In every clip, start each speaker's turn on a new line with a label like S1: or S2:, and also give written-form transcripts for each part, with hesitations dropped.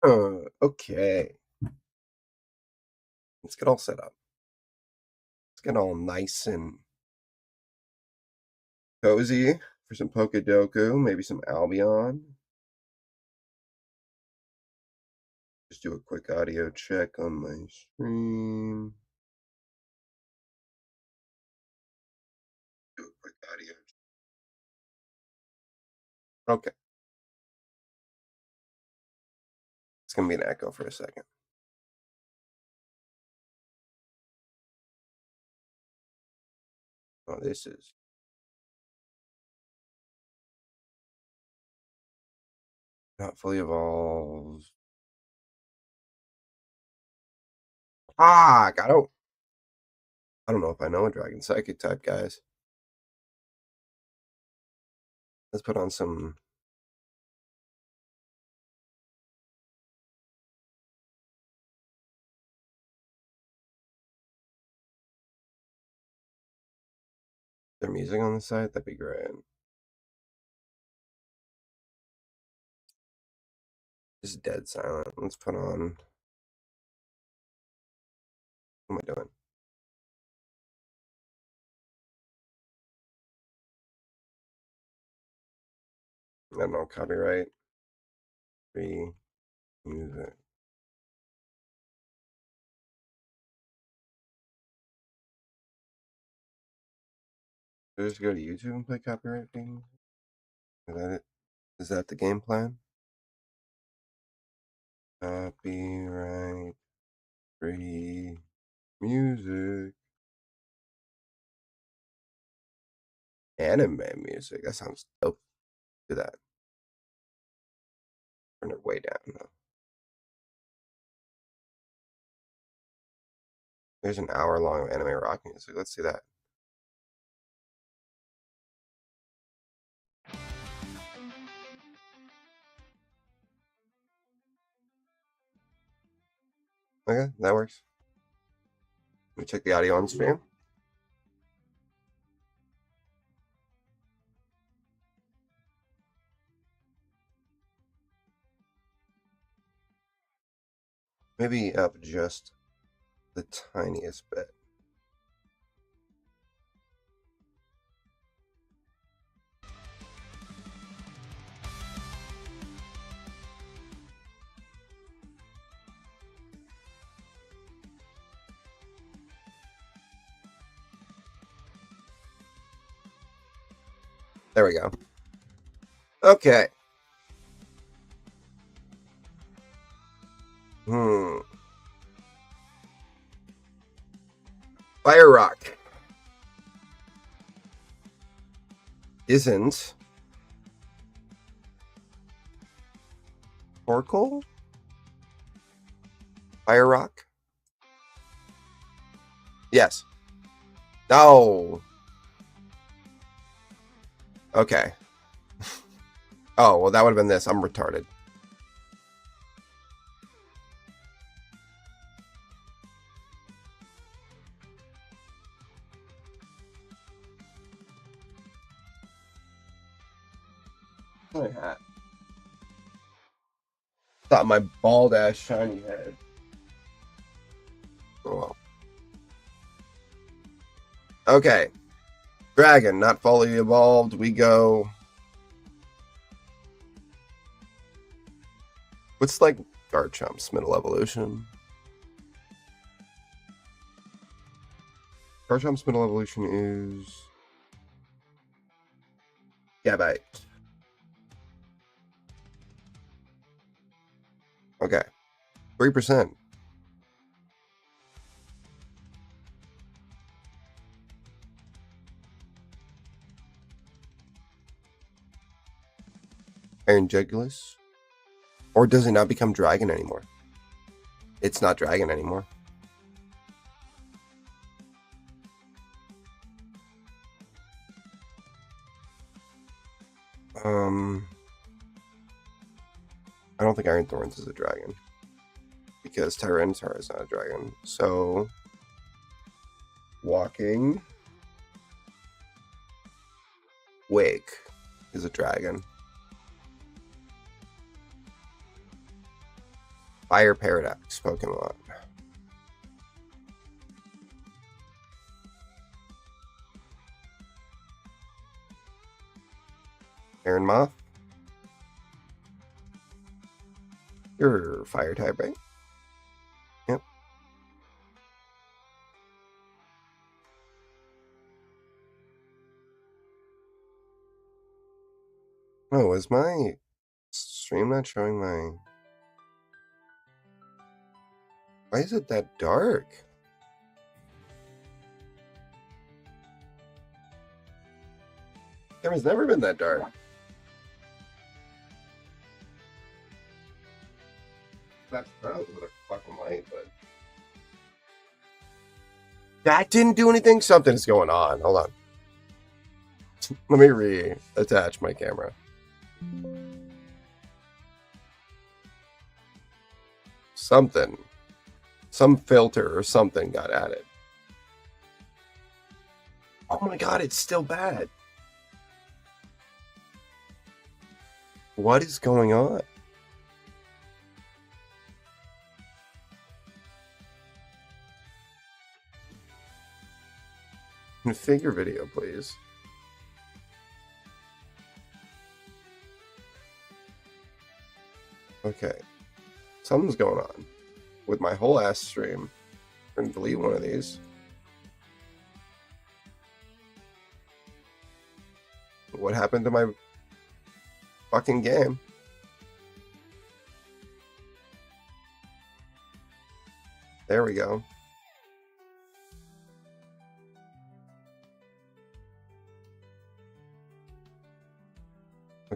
S1: Okay. Let's get all set up. Let's get all nice and cozy for some Pokedoku, maybe some Albion. Just do a quick audio check on my stream. Do a quick audio. Okay. It's gonna be an echo for a second. Oh, this is not fully evolved. I don't know if I know a Dragon Psychic type, guys. Let's put on some. Their music on the side. That'd be great. Just dead silent. Let's put on. What am I doing? I don't know. Copyright. Free music. Should I just go to YouTube and play copyright free? Is that it? Is that the game plan? Copyright free music. Anime music. That sounds dope. Do that. Turn it way down though. There's an hour long of anime rock music. Let's see that. Okay, that works. Let me check the audio on stream. Maybe up just the tiniest bit. There we go. Okay. Fire Rock isn't Torkoal? Fire Rock? Yes. No. Okay. Oh, well, that would have been this. I'm retarded. My hat. Thought my bald ass shiny head. Oh well. Okay. Dragon, not fully evolved. We go. What's like Garchomp's middle evolution? Garchomp's middle evolution is Gabite. Okay. 3%. Iron Jugulus? Or does it not become dragon anymore? It's not dragon anymore. I don't think Iron Thorns is a dragon. Because Tyranitar is not a dragon. So Walking Wake is a dragon. Fire Paradox Pokemon. Iron Moth. You're fire type, right? Yep. Oh, is my stream not showing my... Why is it that dark? Camera's never been that dark. That's probably with a fucking light, but... That didn't do anything? Something's going on. Hold on. Let me reattach my camera. Something. Some filter or something got added. Oh my god, it's still bad. What is going on? Configure video, please. Okay. Something's going on with my whole ass stream. I'm gonna delete one of these. What happened to my fucking game? There we go.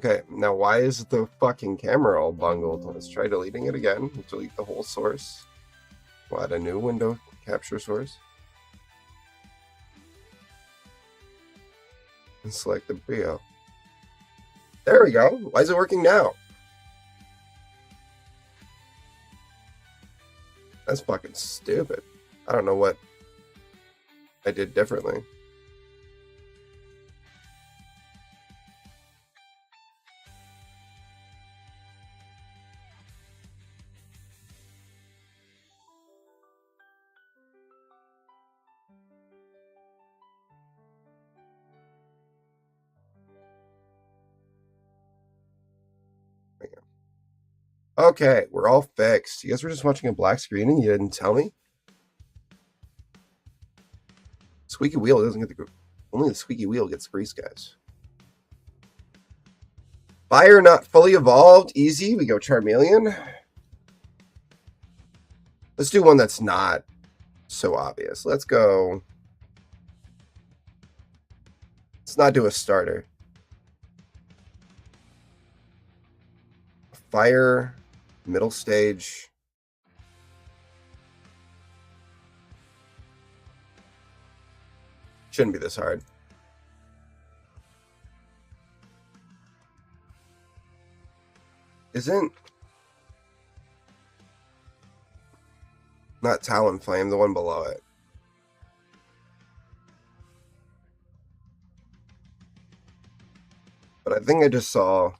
S1: Okay, now why is the fucking camera all bungled? Let's try deleting it again. Delete the whole source. We'll add a new window capture source. And select the video. There we go. Why is it working now? That's fucking stupid. I don't know what I did differently. Okay, we're all fixed. You guys were just watching a black screen and you didn't tell me? Squeaky wheel doesn't get the... Only the squeaky wheel gets grease, guys. Fire not fully evolved. Easy. We go Charmeleon. Let's do one that's not so obvious. Let's go... Let's not do a starter. Fire... Middle stage. Shouldn't be this hard. Isn't... Not Talonflame, the one below it. But I think I just saw...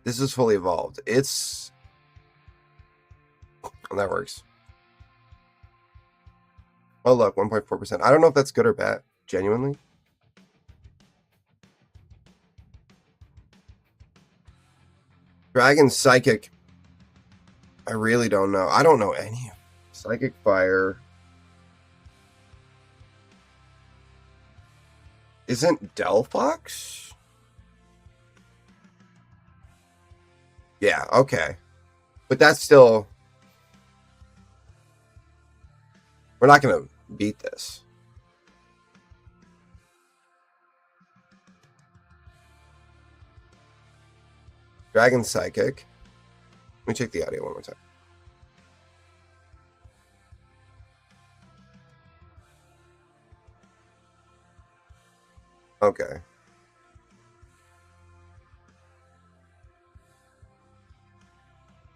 S1: This is fully evolved. It's... Oh, that works. Oh, look, 1.4%. I don't know if that's good or bad, genuinely. Dragon Psychic. I really don't know. I don't know any. Psychic Fire. Isn't Delphox? Yeah, okay. But that's still... We're not going to beat this. Dragon Psychic. Let me check the audio one more time. Okay.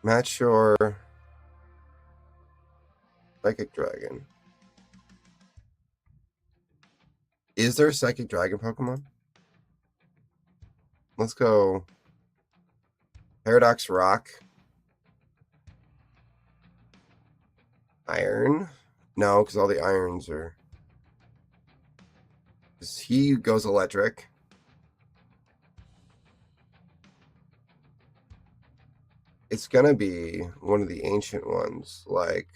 S1: Match your Psychic Dragon. Is there a Psychic Dragon Pokemon? Let's go Paradox Rock. Iron? No, because all the irons are... He goes electric. It's gonna be one of the ancient ones, like...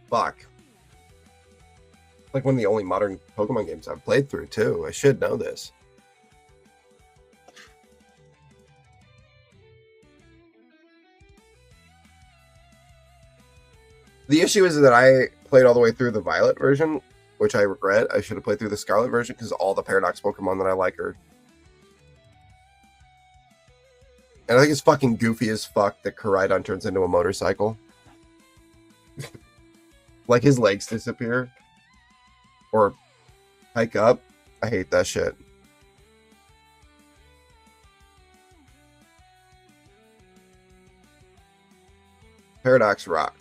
S1: Fuck. Like one of the only modern Pokemon games I've played through, too. I should know this. The issue is that I played all the way through the Violet version, which I regret. I should have played through the Scarlet version because all the Paradox Pokemon that I like are... And I think it's fucking goofy as fuck that Koraidon turns into a motorcycle. Like his legs disappear. Or hike up. I hate that shit. Paradox Rock.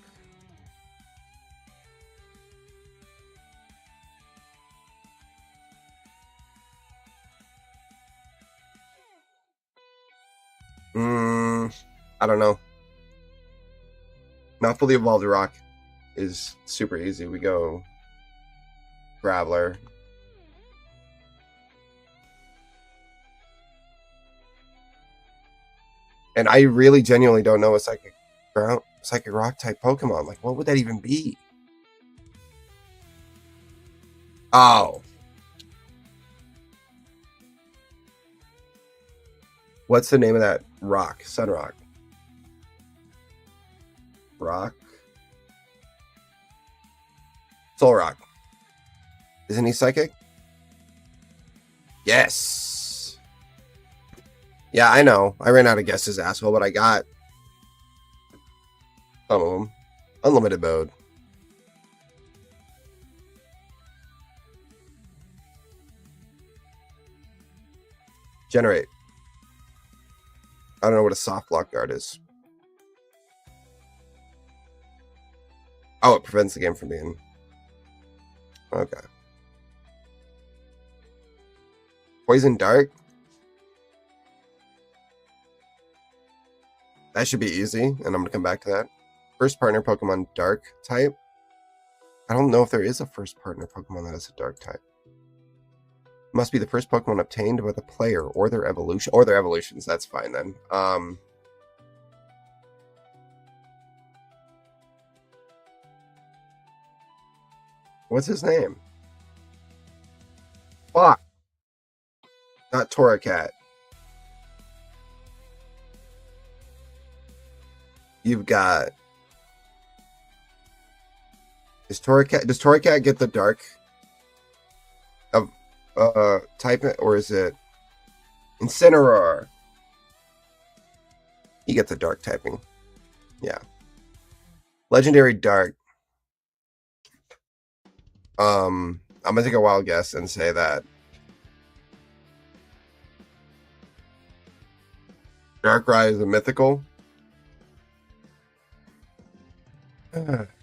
S1: I don't know. Not fully evolved rock is super easy. We go Graveler. And I really genuinely don't know a Psychic Rock type Pokemon. Like, what would that even be? Oh. What's the name of that rock? Sunrock. Rock. Solrock. Isn't he psychic? Yes. Yeah, I know. I ran out of guesses, asshole, but I got some of them. Unlimited mode. Generate. I don't know what a soft block guard is. Oh, it prevents the game from being... Okay. Poison Dark? That should be easy, and I'm going to come back to that. First partner Pokemon Dark type. I don't know if there is a first partner Pokemon that has a Dark type. Must be the first Pokemon obtained by the player or their evolution. Or their evolutions, that's fine then. What's his name? Fuck. Not Torracat. You've got... Does Torracat get the dark of type it, or is it Incineroar? He gets the dark typing. Yeah. Legendary Dark. I'm gonna take a wild guess and say that Darkrai is a mythical.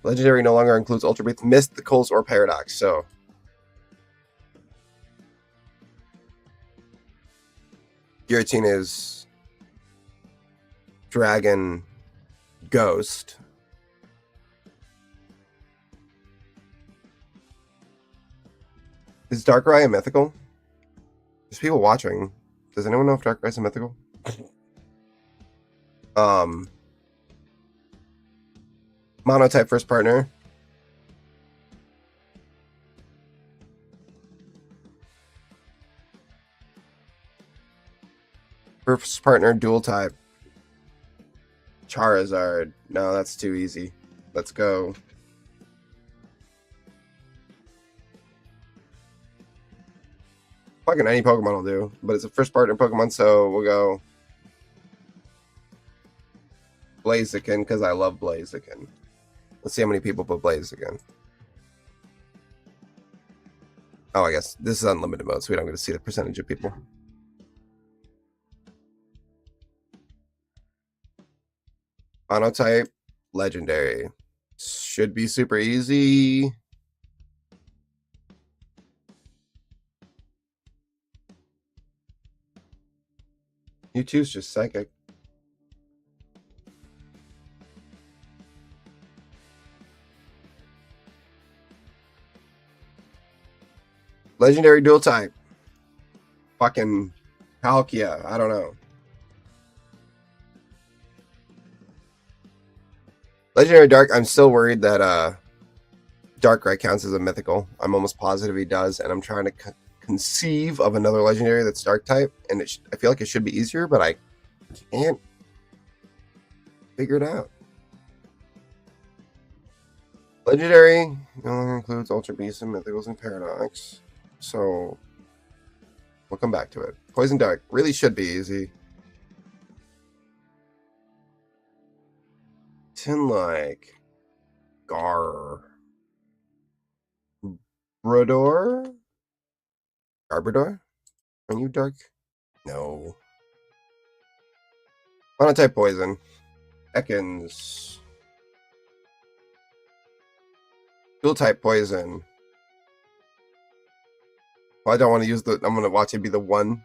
S1: Legendary no longer includes Ultra Breath, Mysticals, or Paradox, so Giratina is Dragon Ghost. Is Darkrai a mythical? There's people watching. Does anyone know if Darkrai's a mythical? Monotype first partner. First partner dual type. Charizard. No, that's too easy. Let's go. Fucking any Pokemon will do, but it's a first partner Pokemon, so we'll go Blaziken because I love Blaziken. Let's see how many people put Blaziken. Oh, I guess this is unlimited mode, so we don't get to see the percentage of people. Monotype, legendary. Should be super easy. U2's just psychic. Legendary dual type. Fucking Palkia. I don't know. Legendary Dark. I'm still worried that Darkrai counts as a mythical. I'm almost positive he does, and I'm trying to conceive of another legendary that's Dark type, and I feel like it should be easier, but I can't figure it out. Legendary no longer includes Ultra Beasts and Mythicals and Paradox, so we'll come back to it. Poison Dark really should be easy. Tin-like. Garbodor? Garbodor? Are you dark? No. Monotype poison. Ekans. Dual type poison. Well, I don't want to use the. I'm going to watch it be the one.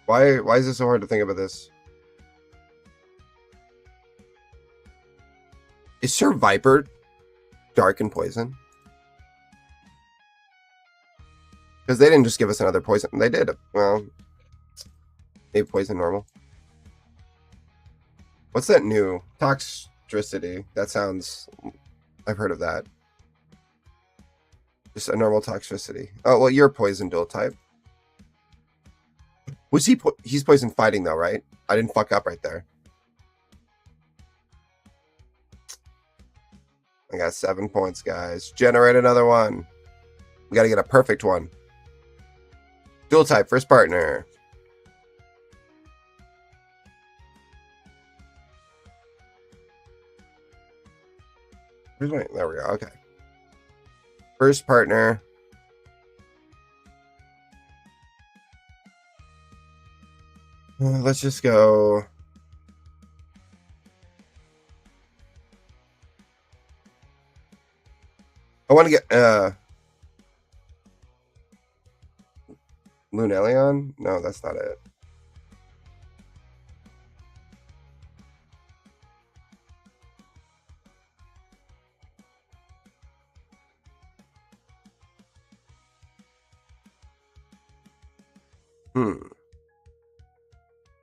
S1: Why is it so hard to think about this? Is Sir Viper dark and poison? Because they didn't just give us another poison. They did. Well, maybe poison normal. What's that new? Toxicity. That sounds... I've heard of that. Just a normal toxicity. Oh, well, you're poison dual type. Was he... He's poison fighting, though, right? I didn't fuck up right there. I got 7 points, guys. Generate another one. We got to get a perfect one. Dual type, first partner. Where's my... There we go. Okay. First partner. Let's just go... I want to get Lunelion? No, that's not it.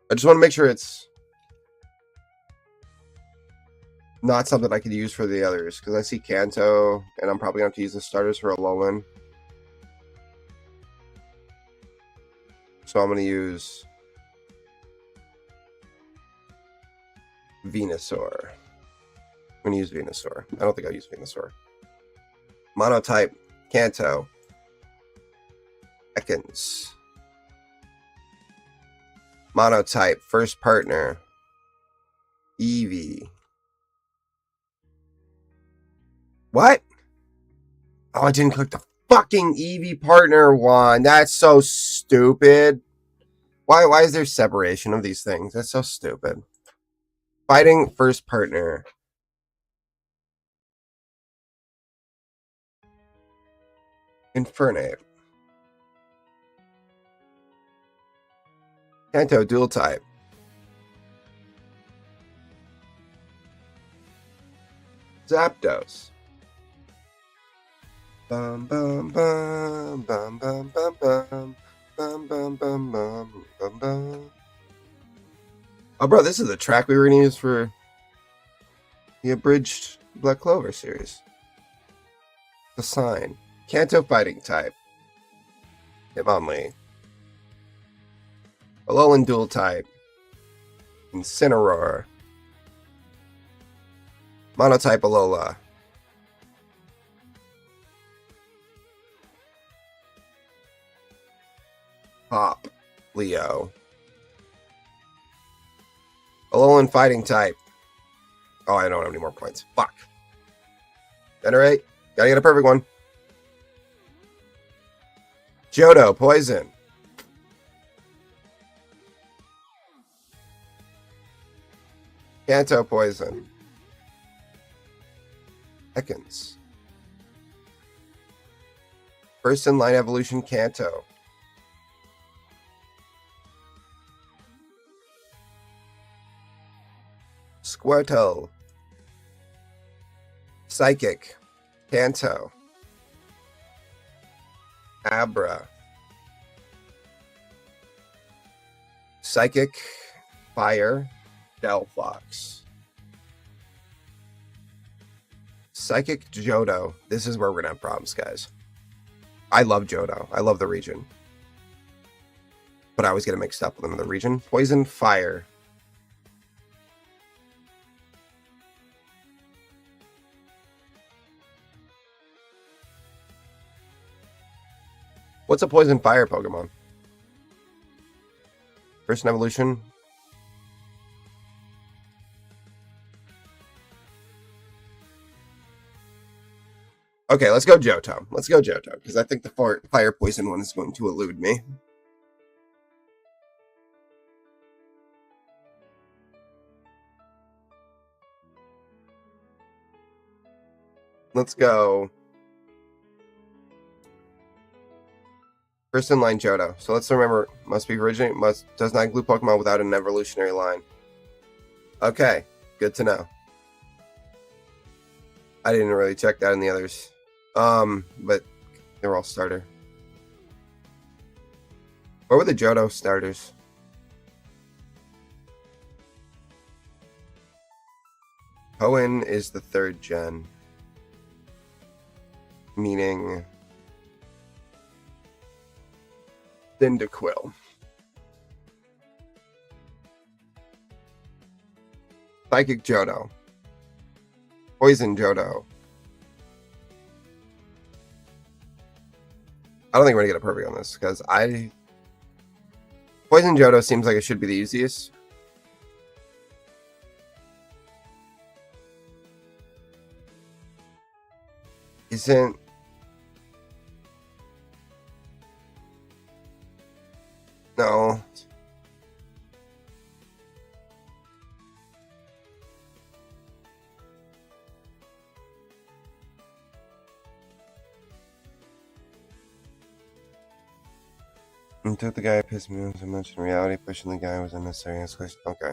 S1: I just want to make sure it's not something I could use for the others, because I see Kanto, and I'm probably going to have to use the starters for Alolan. So I'm going to use Venusaur. I'm going to use Venusaur. I don't think I'll use Venusaur. Monotype, Kanto. Ekans. Monotype, first partner. Eevee. What? Oh, I didn't click the fucking Eevee partner one. That's so stupid. Why is there separation of these things? That's so stupid. Fighting first partner. Infernape. Kanto dual type. Zapdos. Bum bum bum bum bum bum bum bum bum bum bum bum bum. Oh, bro, this is the track we were gonna use for the abridged Black Clover series. The sign. Kanto fighting type. Hitmonlee. Alolan dual type. Incineroar. Monotype Alola. Hop. Leo. Alolan fighting type. Oh, I don't have any more points. Fuck. Generate. Gotta get a perfect one. Johto, poison. Kanto, poison. Ekans. First in line evolution, Kanto. Squirtle. Psychic. Kanto. Abra. Psychic. Fire. Delphox. Psychic Johto. This is where we're gonna have problems, guys. I love Johto. I love the region. But I always get it mixed up with another region. Poison, fire. What's a poison fire Pokemon? First in evolution. Okay, let's go Johto. Let's go Johto, because I think the fire poison one is going to elude me. Let's go. First in line Johto. So let's remember, does not include Pokemon without an evolutionary line. Okay, good to know. I didn't really check that in the others. But they're all starter. What were the Johto starters? Hoenn is the 3rd gen. Meaning Cyndaquil. Psychic Johto. Poison Johto. I don't think we're gonna get a perfect on this because Poison Johto seems like it should be the easiest. Isn't no. Until the guy pissed me off so much in reality, pushing the guy was unnecessary. Okay.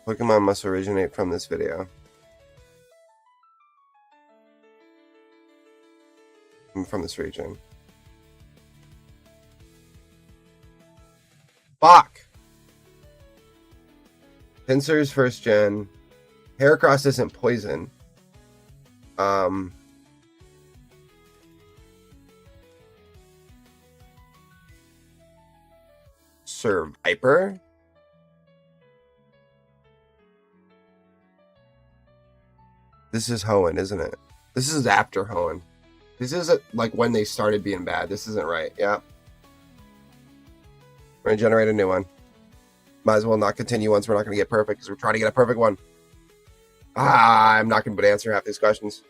S1: Pokemon must originate from this video. From this region. Fuck! Pinsir's 1st gen. Heracross isn't poison. Sir Viper? This is Hoenn, isn't it? This is after Hoenn. This isn't like when they started being bad. This isn't right. Yeah. We're going to generate a new one. Might as well not continue once we're not going to get perfect because we're trying to get a perfect one. I'm not going to answer half these questions.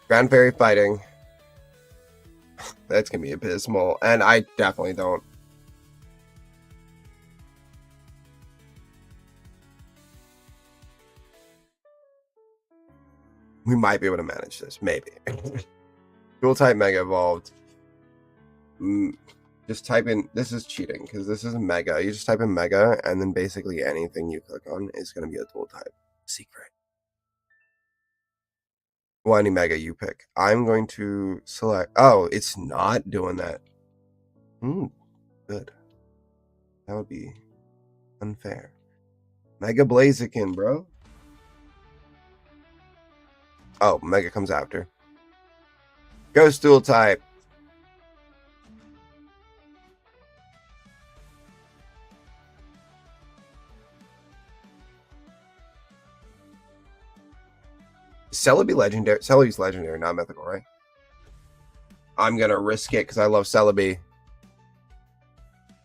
S1: Grand Fairy fighting. That's going to be abysmal. And I definitely don't. We might be able to manage this. Maybe. Dual type Mega Evolved. Just type in. This is cheating because this is Mega. You just type in Mega and then basically anything you click on is going to be a dual type. Secret. Well, any Mega you pick. I'm going to select. Oh, it's not doing that. Good. That would be unfair. Mega Blaziken, bro. Oh, Mega comes after. Ghost dual type. Celebi legendary. Celebi's legendary, not mythical, right? I'm gonna risk it because I love Celebi.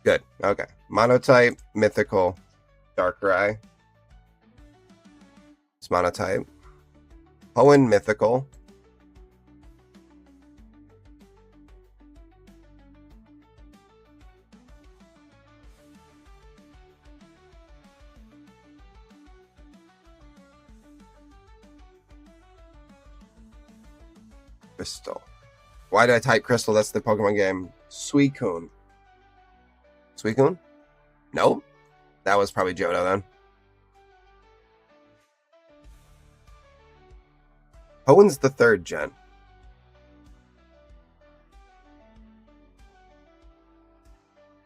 S1: Good. Okay. Monotype, mythical, Darkrai. It's monotype. Hoenn, mythical. Crystal. Why did I type Crystal? That's the Pokemon game. Suicune. Suicune? Nope. That was probably Johto then. Hoenn's the 3rd gen.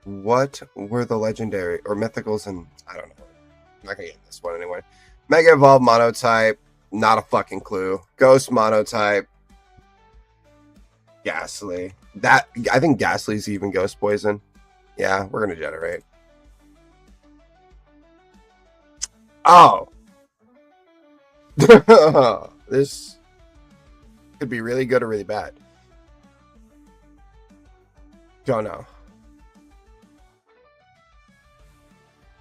S1: What were the legendary or mythicals and I don't know. I'm not gonna get this one anyway. Mega Evolve monotype, not a fucking clue. Ghost monotype. Ghastly. That I think Ghastly's even Ghost Poison. Yeah, we're gonna generate. Oh. This could be really good or really bad. Don't know.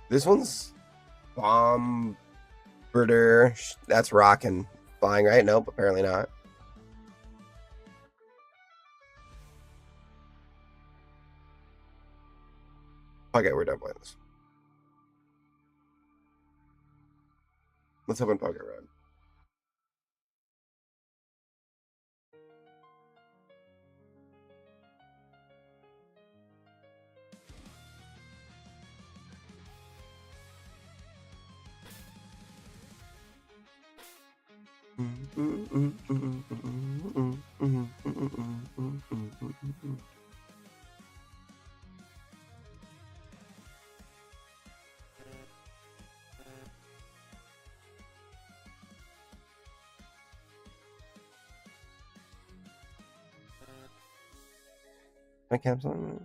S1: This one's Bombardier. That's rocking. Flying, right? Nope, apparently not. Okay, we're done playing this. Let's open Poké Red. I cancel.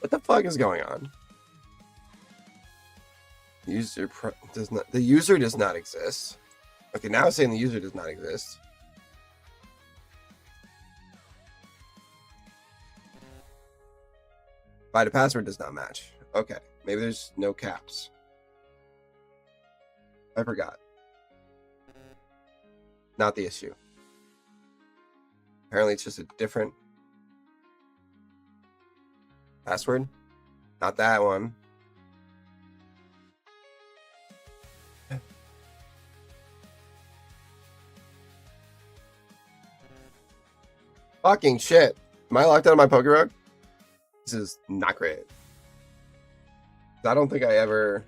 S1: What the fuck is going on? The user does not exist. Okay, now it's saying the user does not exist. By the password does not match. Okay, maybe there's no caps. I forgot. Not the issue. Apparently it's just a different password. Not that one. Fucking shit. Am I locked out of my Pokerog? This is not great. I don't think I ever...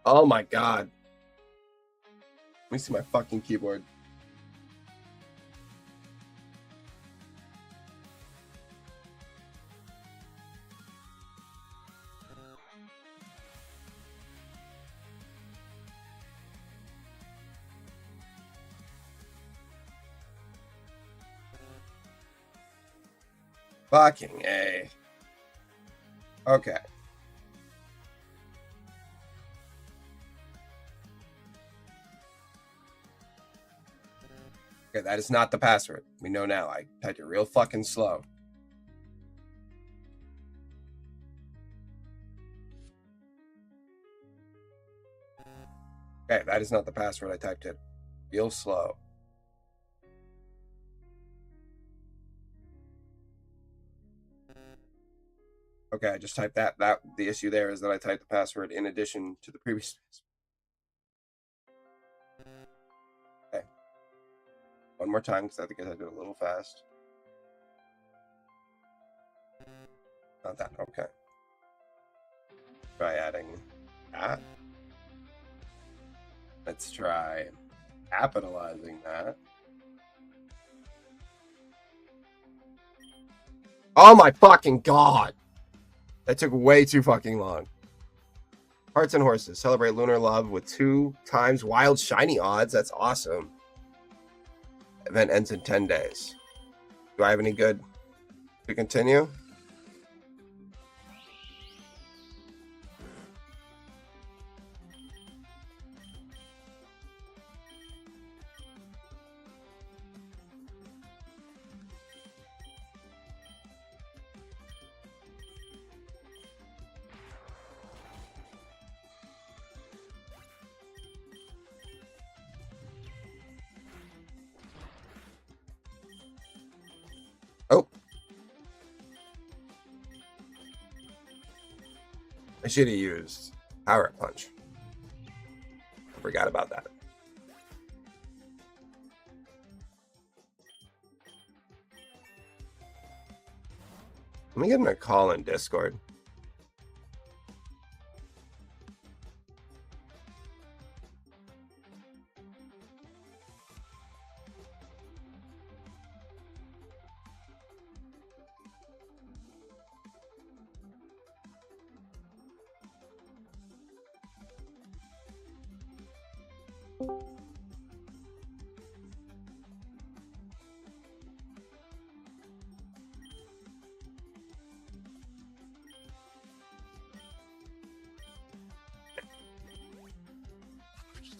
S1: Oh my god. Let me see my fucking keyboard. Fucking A. Okay. Okay, that is not the password. We know now. I typed it real fucking slow. Okay, that is not the password. I typed it real slow. Okay, I just typed that. The issue there is that I typed the password in addition to the previous. Okay. One more time, because I think I typed it a little fast. Not that. Okay. Try adding that. Let's try capitalizing that. Oh my fucking god! That took way too fucking long. Hearts and Horses. Celebrate lunar love with 2 times wild shiny odds. That's awesome. Event ends in 10 days. Do I have any good to continue? Oh. I should have used Power Punch. I forgot about that. Let me get him a call in Discord.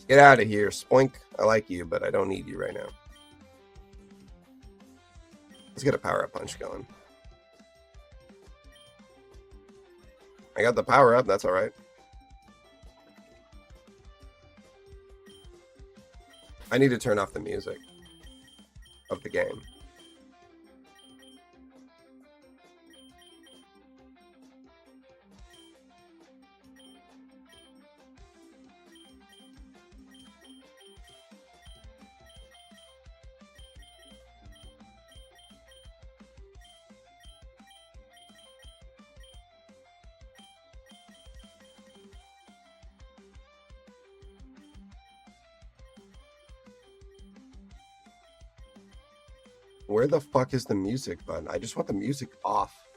S1: Get out of here, Spoink. I like you, but I don't need you right now. Let's get a power-up punch going. I got the power-up, that's alright. I need to turn off the music of the game. Where the fuck is the music button? I just want the music off.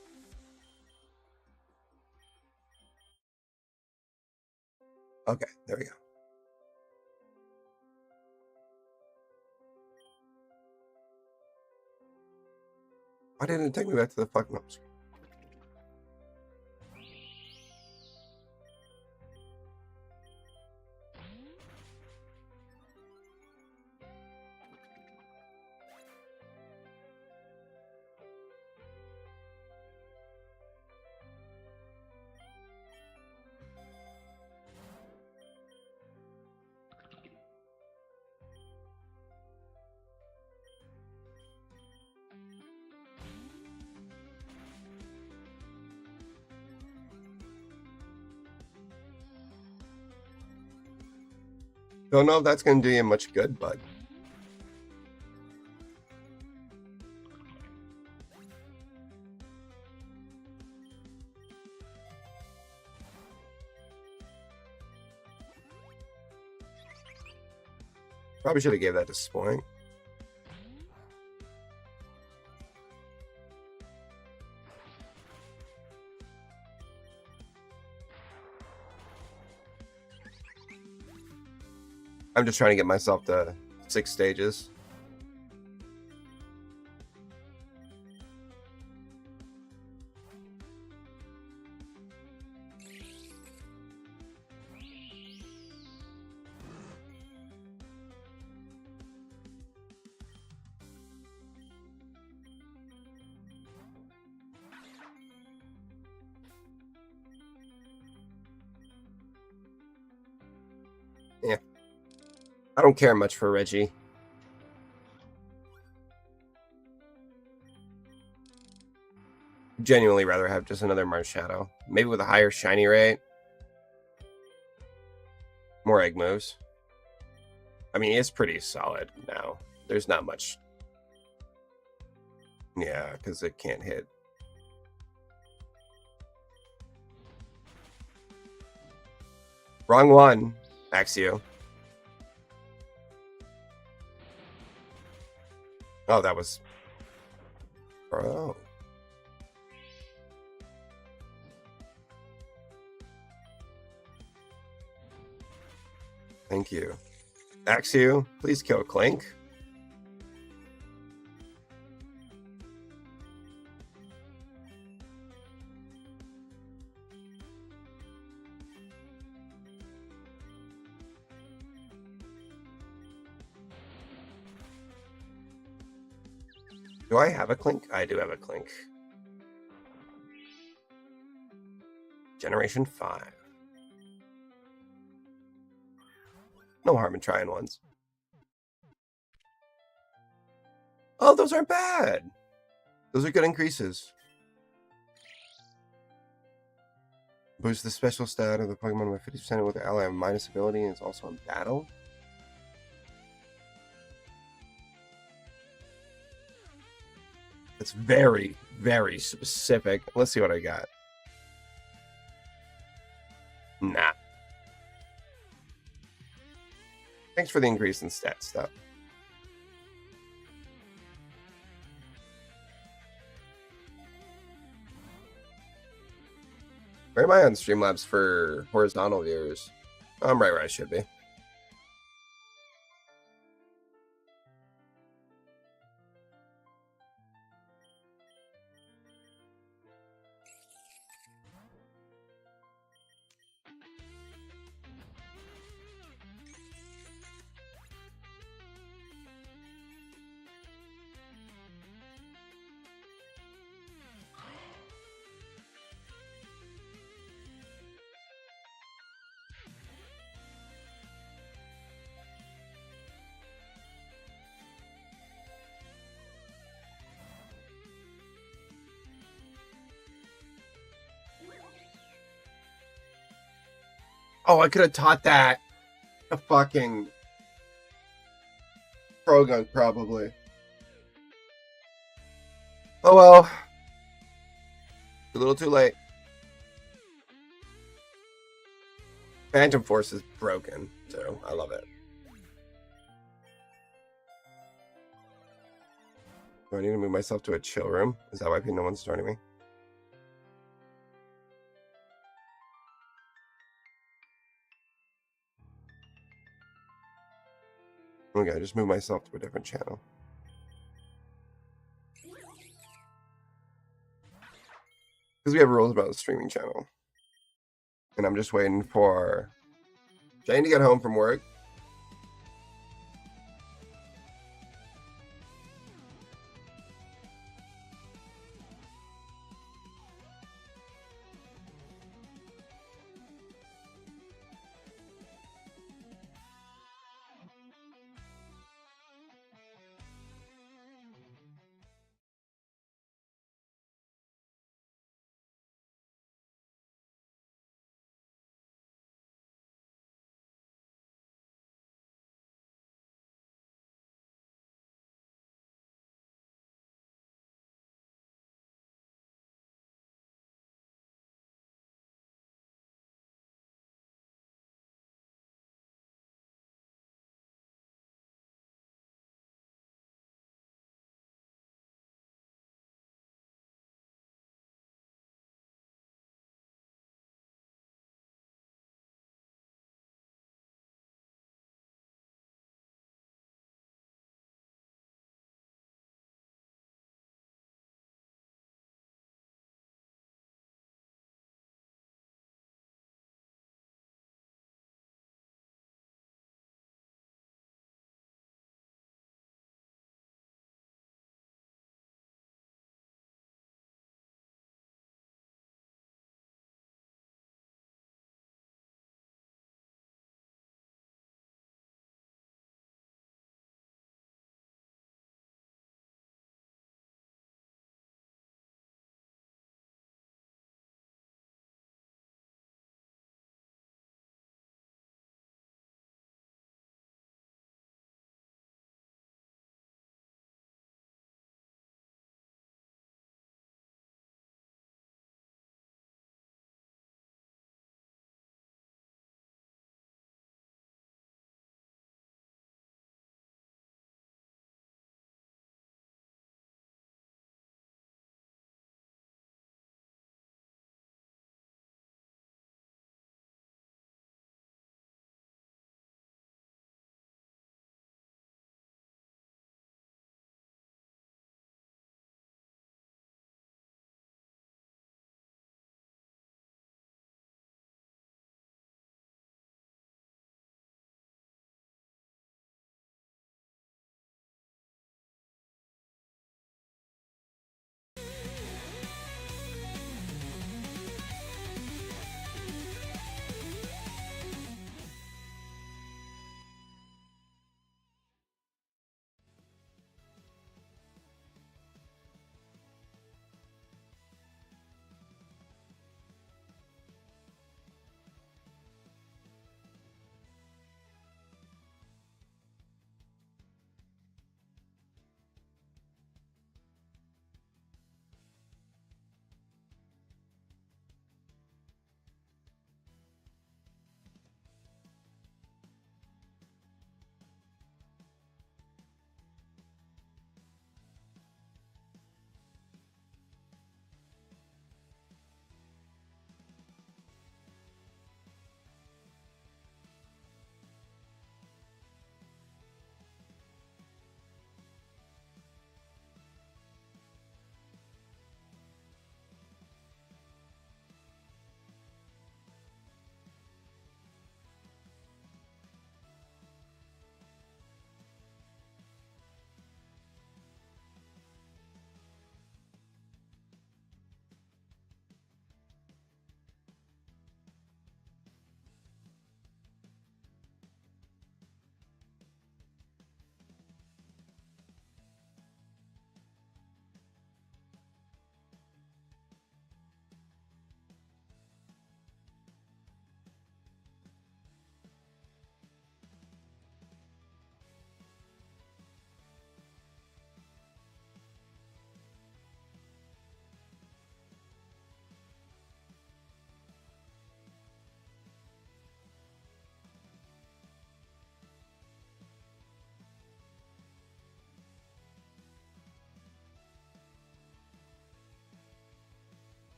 S1: Okay, there we go. Why didn't it take me back to the fucking home screen? Don't know if that's going to do you much good, bud. Probably should have gave that to Spoink. I'm just trying to get myself to 6 stages. Yeah. I don't care much for Reggie. Genuinely rather have just another Mars Shadow. Maybe with a higher shiny rate. More egg moves. I mean, it's pretty solid now. There's not much. Yeah, because it can't hit. Wrong one, Axio. Oh, that was... Bro. Thank you. Axew, please kill Clink. Do I have a Clink? I do have a Clink. Generation 5. No harm in trying ones. Oh, those aren't bad. Those are good increases. Boost the special stat of the Pokemon by 50% with the ally of minus ability and is also in battle. It's very, very specific. Let's see what I got. Nah. Thanks for the increase in stat stuff. Where am I on Streamlabs for horizontal viewers? I'm right where I should be. Oh, I could have taught that a fucking Progunk, probably. Oh well. A little too late. Phantom Force is broken, so I love it. Do I need to move myself to a chill room? Is that why no one's joining me? Okay, just move myself to a different channel. Because we have rules about the streaming channel. And I'm just waiting for Jane to get home from work.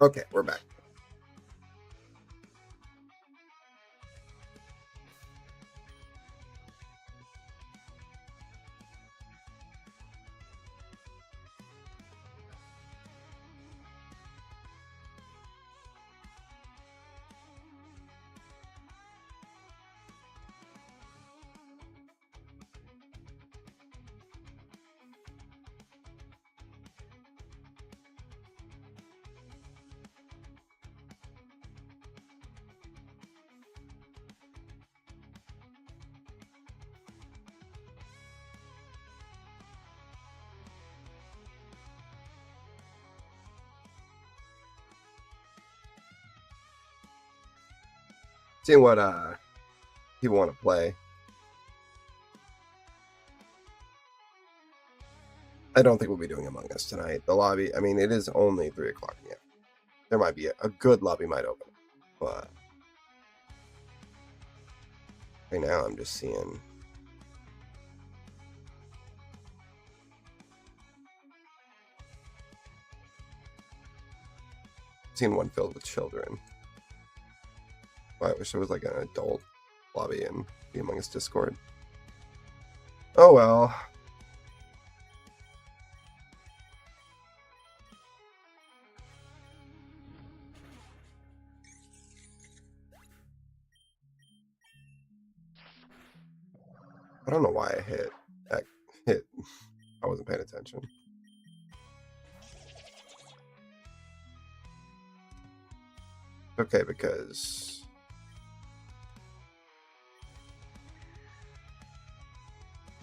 S1: Okay, we're back. Seeing what people want to play. I don't think we'll be doing Among Us tonight. The lobby, I mean, it is only 3 o'clock in the afternoon. There might be a good lobby might open, but right now I'm just seeing. Seeing one filled with children. Well, I wish there was like an adult lobby in the Among Us Discord. Oh well. I don't know why I hit. I wasn't paying attention. Okay, because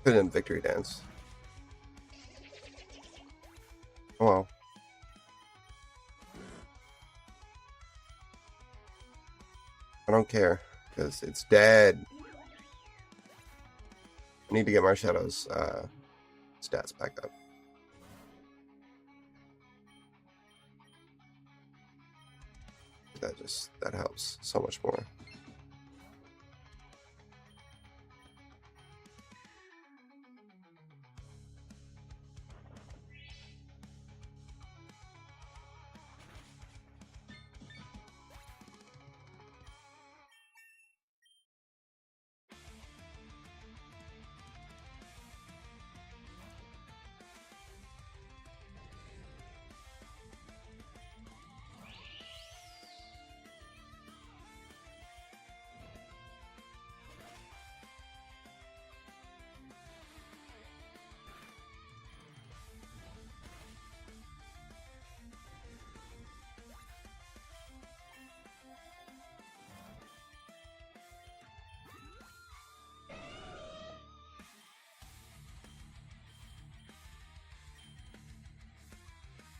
S1: put in victory dance. Oh well. I don't care because it's dead. I need to get Marshallow's stats back up. That helps so much more.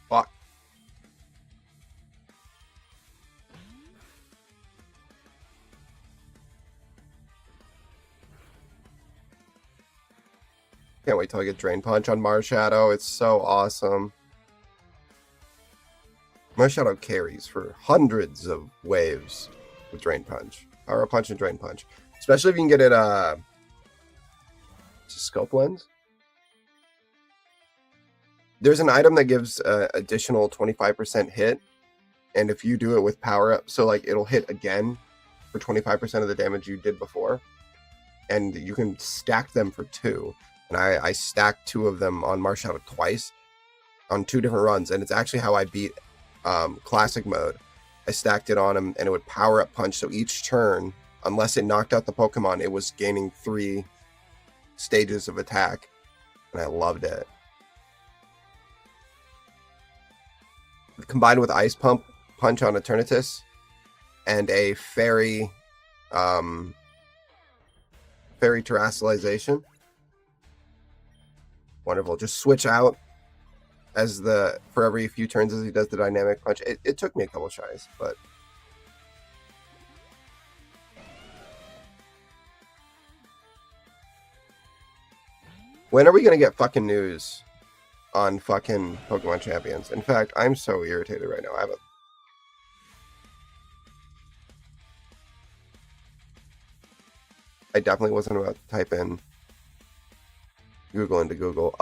S1: Fuck. Can't wait till I get Drain Punch on Marshadow. It's so awesome. Marshadow carries for hundreds of waves with Drain Punch. Power Punch and Drain Punch. Especially if you can get it to Scope Lens. There's an item that gives additional 25% hit, and if you do it with power up, so like it'll hit again for 25% of the damage you did before, and you can stack them for 2. And I stacked 2 of them on Marshadow twice on 2 different runs, and it's actually how I beat Classic mode. I stacked it on him, and it would power up punch, so each turn, unless it knocked out the Pokemon, it was gaining 3 stages of attack, and I loved it. Combined with Ice Punch on Eternatus and a Fairy Terrestrialization. Wonderful. Just switch out as for every few turns as he does the dynamic punch. It took me a couple tries, but when are we gonna get fucking news on fucking Pokemon Champions? In fact, I'm so irritated right now. I definitely wasn't about to type in Google into Google.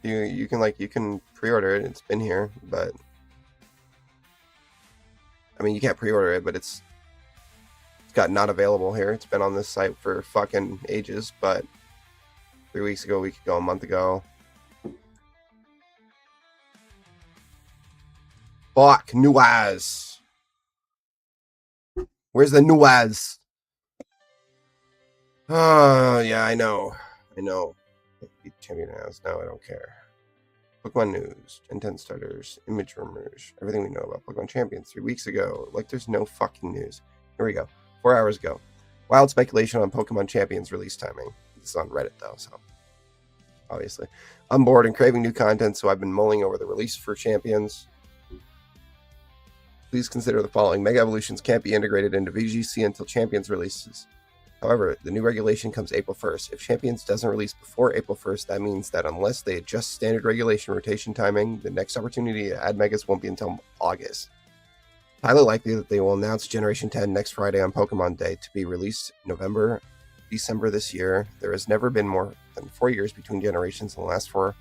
S1: You can pre-order it. It's been here, but I mean you can't pre-order it, but it's got not available here. It's been on this site for fucking ages, but 3 weeks ago, a week ago, a month ago. Fuck, Nuaz. Where's the Nuaz? Oh, yeah, I know. Champion has. No, I don't care. Pokemon news, intent starters, image rumors, everything we know about Pokemon Champions 3 weeks ago. Like, there's no fucking news. Here we go. 4 hours ago. Wild speculation on Pokemon Champions release timing. This is on Reddit, though, so obviously. I'm bored and craving new content, so I've been mulling over the release for Champions. Please consider the following. Mega Evolutions can't be integrated into VGC until Champions releases. However, the new regulation comes April 1st. If Champions doesn't release before April 1st, that means that unless they adjust standard regulation rotation timing, the next opportunity to add Megas won't be until August. Highly likely that they will announce Generation 10 next Friday on Pokemon Day to be released November, December this year. There has never been more than 4 years between generations, and the last 4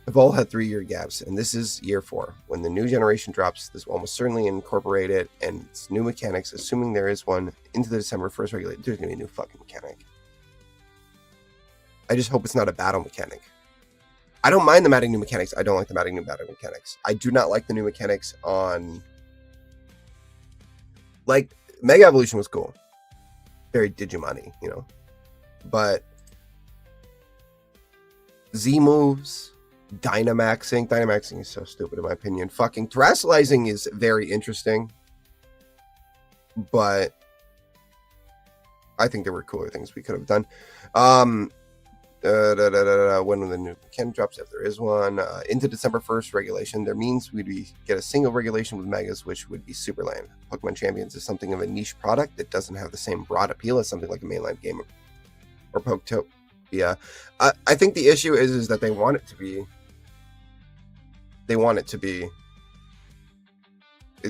S1: have all had 3-year gaps, and this is year 4. When the new generation drops, this will almost certainly incorporate it and its new mechanics, assuming there is one, into the December 1st regulation. There's going to be a new fucking mechanic. I just hope it's not a battle mechanic. I don't mind them adding new mechanics. I don't like them adding new battle mechanics. I do not like the new mechanics on... Like, Mega Evolution was cool. Very Digimon-y, you know. But... Z moves... Dynamaxing is so stupid in my opinion. Fucking Terastallizing is very interesting, but I think there were cooler things we could have done. When the new mechanic drops, if there is one, into December 1st regulation, there means we'd get a single regulation with Megas, which would be super lame. Pokemon Champions is something of a niche product that doesn't have the same broad appeal as something like a mainline game or Poketop. Yeah, I think the issue is that they want it to be. They want it to be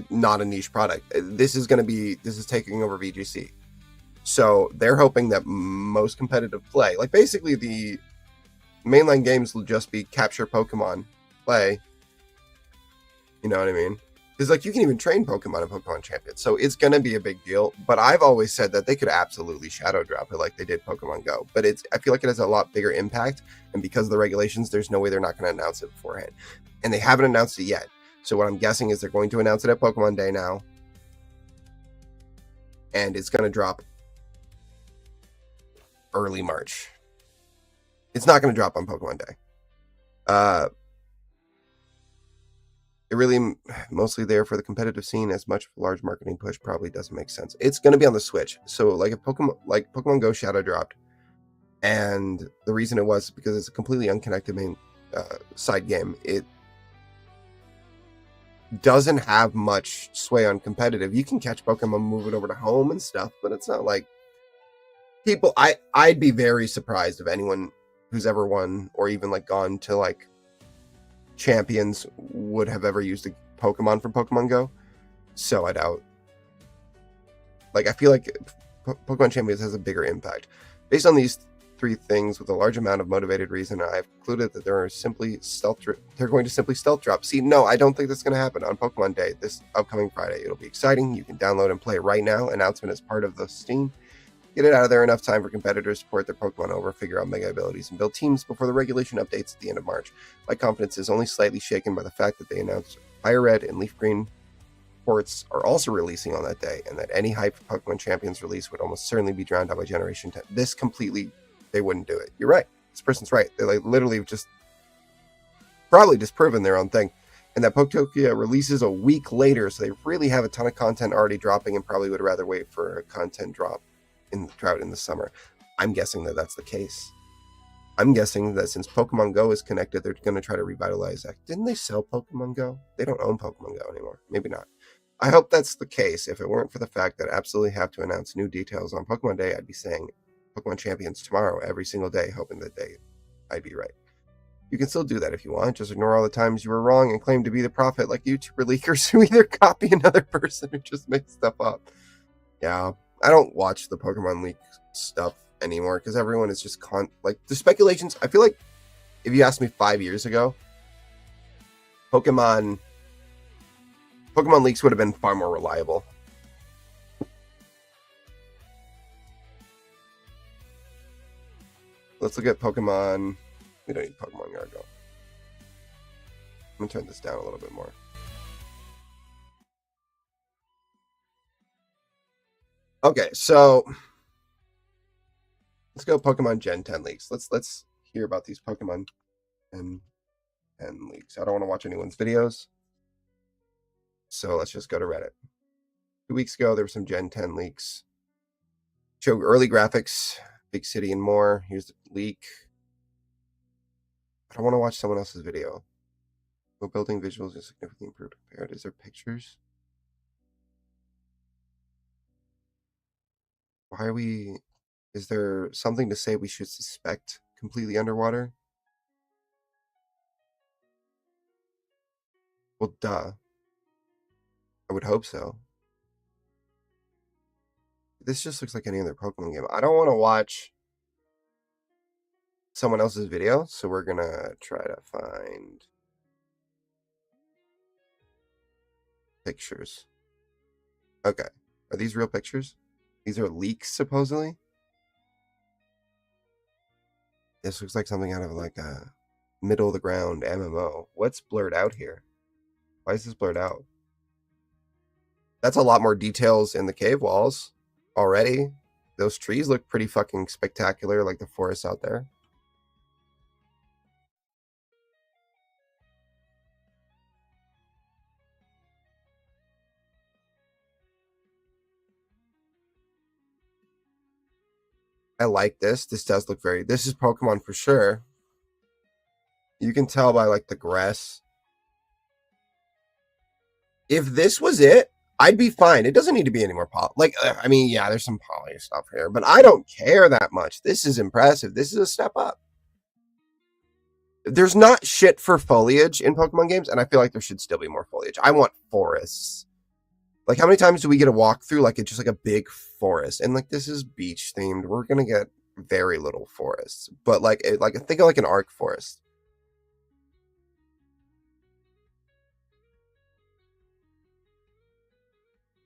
S1: not a niche product. This is taking over VGC. So they're hoping that most competitive play, like basically the mainline games will just be capture Pokemon, play. You know what I mean? Because like you can even train Pokemon in Pokemon Champions. So it's going to be a big deal. But I've always said that they could absolutely shadow drop it like they did Pokemon Go. But I feel like it has a lot bigger impact. And because of the regulations, there's no way they're not going to announce it beforehand. And they haven't announced it yet. So what I'm guessing is they're going to announce it at Pokemon Day now. And it's going to drop early March. It's not going to drop on Pokemon Day. It really mostly there for the competitive scene. As much of a large marketing push probably doesn't make sense. It's going to be on the Switch. So like if Pokemon Go Shadow dropped, and the reason it was because it's a completely unconnected main side game. It doesn't have much sway on competitive. You can catch Pokemon, move it over to home and stuff, but it's not like people. I'd be very surprised if anyone who's ever won or even like gone to like Champions would have ever used a Pokemon from Pokemon Go. So I doubt. Like I feel like Pokemon Champions has a bigger impact. Based on these 3 things with a large amount of motivated reason, I've concluded that they're going to simply stealth drop. See, no, I don't think that's going to happen on Pokemon Day this upcoming Friday. It'll be exciting. You can download and play right now. Announcement is part of the Steam. Get it out of there enough time for competitors to port their Pokemon over, figure out Mega abilities, and build teams before the regulation updates at the end of March. My confidence is only slightly shaken by the fact that they announced Fire Red and Leaf Green ports are also releasing on that day, and that any hype for Pokemon Champions release would almost certainly be drowned out by Generation 10. This completely, they wouldn't do it. You're right. This person's right. They're like literally just probably disproven their own thing. And that Poketopia releases a week later, so they really have a ton of content already dropping and probably would rather wait for a content drop in the drought in the summer. I'm guessing that that's the case. I'm guessing that since Pokemon Go is connected, they're going to try to revitalize that. Didn't they sell Pokemon Go? They don't own Pokemon Go anymore. Maybe not. I hope that's the case. If it weren't for the fact that I absolutely have to announce new details on Pokemon Day, I'd be saying Pokemon Champions tomorrow every single day, hoping that I'd be right. You can still do that if you want. Just ignore all the times you were wrong and claim to be the prophet like YouTuber leakers who either copy another person or just make stuff up. Yeah, I don't watch the Pokemon leak stuff anymore because everyone is just like the speculations. I feel like if you asked me 5 years ago, Pokemon leaks would have been far more reliable. Let's look at Pokemon. We don't need Pokemon Gargo. I'm gonna turn this down a little bit more. Okay, so let's go Pokemon Gen 10 leaks. Let's hear about these Pokemon Gen 10 leaks. I don't want to watch anyone's videos, so let's just go to Reddit. 2 weeks ago, there were some Gen 10 leaks. Show early graphics, big city and more. Here's the leak. I don't want to watch someone else's video. No building visuals are significantly improved compared. Is there pictures? Why are we... Is there something to say we should suspect completely underwater? Well, duh. I would hope so. This just looks like any other Pokemon game. I don't want to watch someone else's video, so we're gonna try to find pictures. Okay. Are these real pictures? These are leaks, supposedly? This looks like something out of like a middle of the ground MMO. What's blurred out here? Why is this blurred out? That's a lot more details in the cave walls already. Those trees look pretty fucking spectacular, like the forest out there. I like this. This does look very... This is Pokemon for sure. You can tell by like the grass. If this was it, I'd be fine. It doesn't need to be any more poly. Like, I mean, yeah, there's some poly stuff here, but I don't care that much. This is impressive. This is a step up. There's not shit for foliage in Pokemon games, and I feel like there should still be more foliage. I want forests. Like, how many times do we get a walkthrough like it's just like a big forest? And like, this is beach themed. We're gonna get very little forests, but like think of like an arc forest.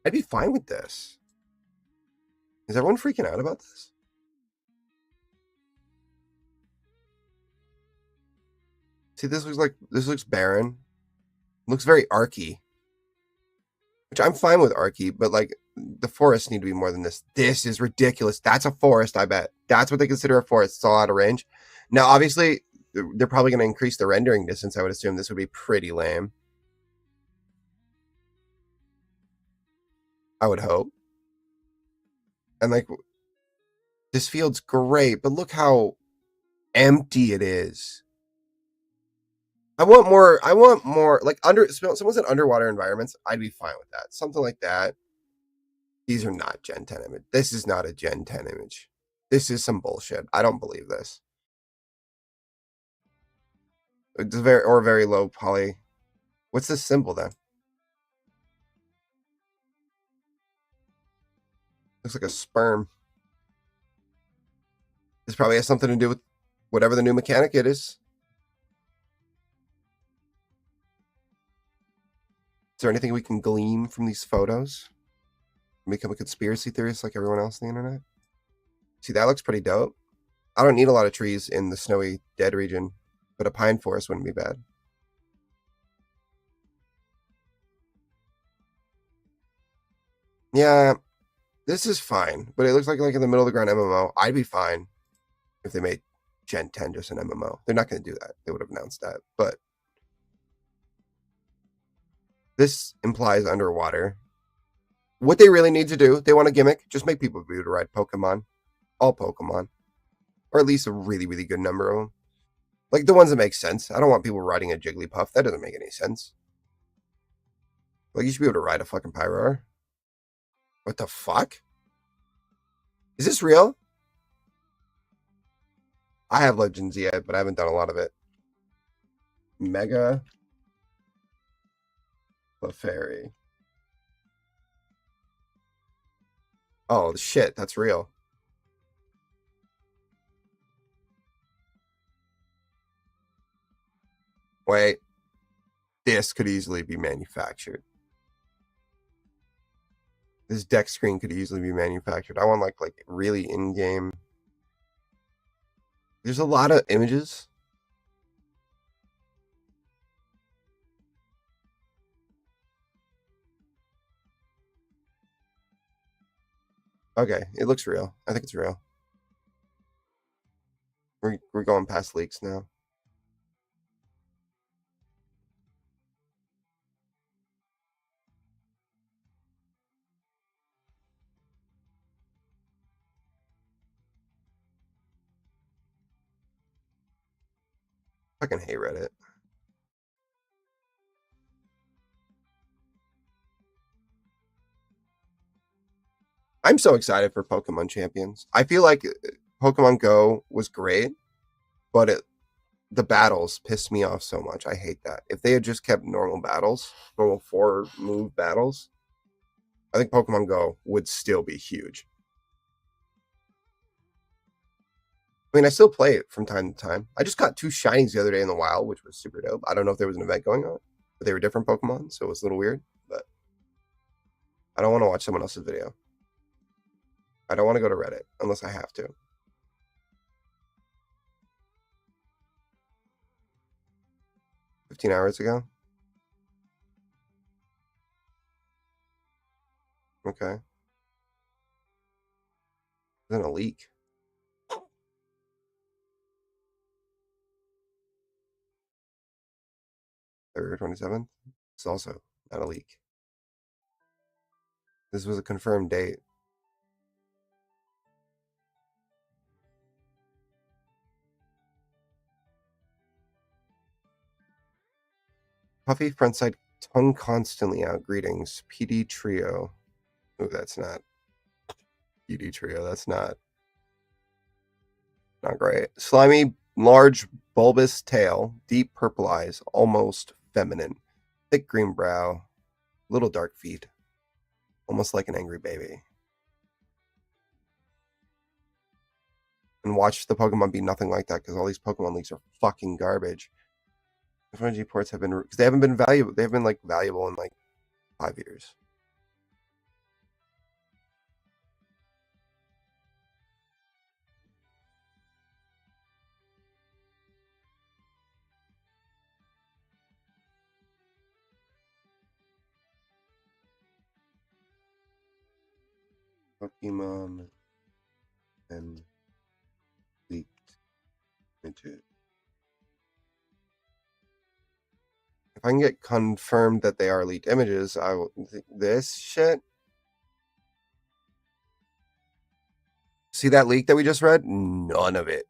S1: I'd be fine with this. Is everyone freaking out about this? See, this looks barren. Looks very archy. Which I'm fine with archy, but like the forests need to be more than this. This is ridiculous. That's a forest, I bet. That's what they consider a forest. It's all out of range. Now, obviously, they're probably going to increase the rendering distance. I would assume this would be pretty lame. I would hope. And like, this field's great, but look how empty it is. I want more like someone's in underwater environments. I'd be fine with that. Something like that. These are not Gen 10 image. This is not a Gen 10 image. This is some bullshit. I don't believe this. It's very low poly. What's this symbol then? Looks like a sperm. This probably has something to do with whatever the new mechanic it is. Is there anything we can glean from these photos? Become a conspiracy theorist like everyone else on the internet? See, that looks pretty dope. I don't need a lot of trees in the snowy dead region, but a pine forest wouldn't be bad. Yeah, this is fine, but it looks like in the middle of the ground MMO. I'd be fine if they made Gen 10 just an MMO. They're not going to do that. They would have announced that, but this implies underwater. What they really need to do, they want a gimmick, just make people be able to ride Pokemon. All Pokemon. Or at least a really, really good number of them. Like the ones that make sense. I don't want people riding a Jigglypuff. That doesn't make any sense. Like, you should be able to ride a fucking Pyroar. What the fuck? Is this real? I have Legends yet, but I haven't done a lot of it. Mega Clefairy. Oh, shit, that's real. Wait, this could easily be manufactured. This deck screen could easily be manufactured. I want like really in-game. There's a lot of images. Okay, it looks real. I think it's real. We're going past leaks now. I fucking hate Reddit. I'm so excited for Pokemon Champions. I feel like Pokemon Go was great, but the battles pissed me off so much. I hate that. If they had just kept normal battles, normal 4-move battles, I think Pokemon Go would still be huge. I mean, I still play it from time to time. I just got 2 shinies the other day in the wild, which was super dope. I don't know if there was an event going on, but they were different Pokemon, so it was a little weird. But I don't want to watch someone else's video. I don't want to go to Reddit unless I have to. 15 hours ago. Okay. Then a leak. February 27th. It's also not a leak. This was a confirmed date. Puffy frontside tongue constantly out. Greetings. PD Trio. Oh, that's not. PD Trio. That's not great. Slimy, large, bulbous tail. Deep purple eyes. Almost feminine. Thick green brow. Little dark feet. Almost like an angry baby. And watch the Pokemon be nothing like that because all these Pokemon leaks are fucking garbage. FNG ports have been because they haven't been valuable. They have been like valuable in like 5 years. Pokemon and leaked into. If I can get confirmed that they are leaked images, I will. This shit. See that leak that we just read? None of it.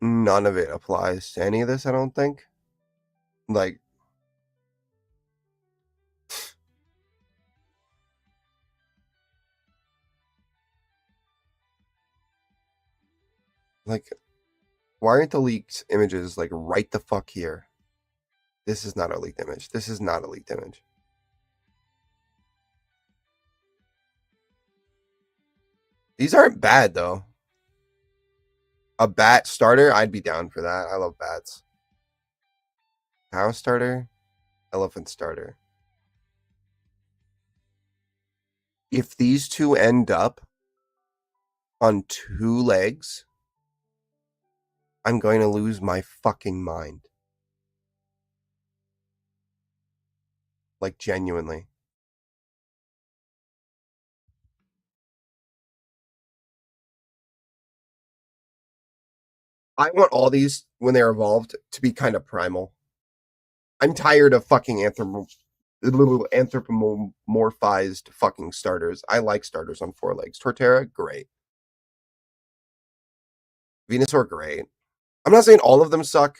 S1: None of it applies to any of this, I don't think. Like, why aren't the leaked images like right the fuck here? This is not a leaked image. This is not a leaked image. These aren't bad though. A bat starter, I'd be down for that. I love bats. Cow starter, elephant starter. If these two end up on 2 legs, I'm going to lose my fucking mind. Like, genuinely. I want all these, when they're evolved, to be kind of primal. I'm tired of fucking anthropomorphized fucking starters. I like starters on 4 legs. Torterra, great. Venusaur, great. I'm not saying all of them suck.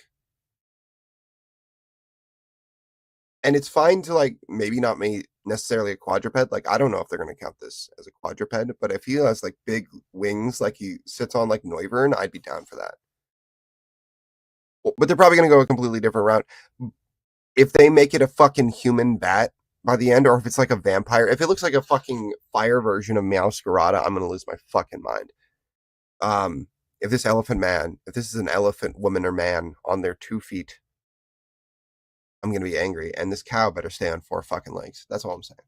S1: And it's fine to like maybe not make necessarily a quadruped. Like I don't know if they're gonna count this as a quadruped, but if he has like big wings, like he sits on like Noivern, I'd be down for that. But they're probably gonna go a completely different route. If they make it a fucking human bat by the end, or if it's like a vampire, if it looks like a fucking fire version of Meowscarada, I'm gonna lose my fucking mind. if this is an elephant woman or man on their 2 feet, I'm gonna be angry. And this cow better stay on 4 fucking legs. That's all I'm saying.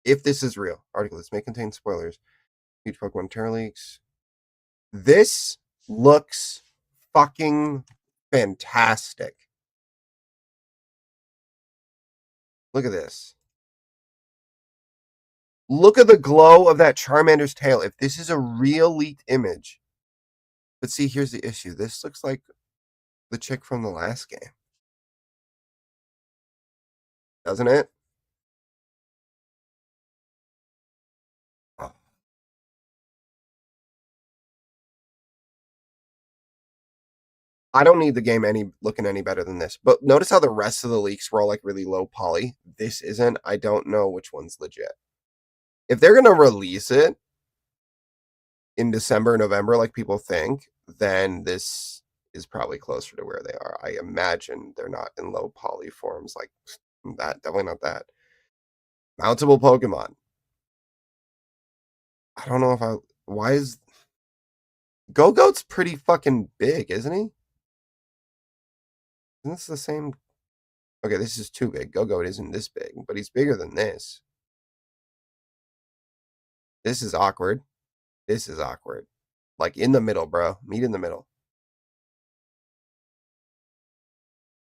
S1: If this is real, article this may contain spoilers. Huge Pokemon Terra leaks. This looks fucking fantastic. Look at this. Look at the glow of that Charmander's tail. If this is a real leaked image. But see, here's the issue. This looks like the chick from the last game. Doesn't it? Oh. I don't need the game looking any better than this. But notice how the rest of the leaks were all like really low poly. This isn't. I don't know which one's legit. If they're gonna release it in December, November, like people think, then this is probably closer to where they are. I imagine they're not in low poly forms like that. Definitely not that. Mountable Pokemon. I don't know if I. Why is Go-Goat's pretty fucking big, isn't he? Isn't this the same? Okay, this is too big. Go-Goat isn't this big, but he's bigger than this. This is awkward. This is awkward. Like in the middle, bro. Meet in the middle.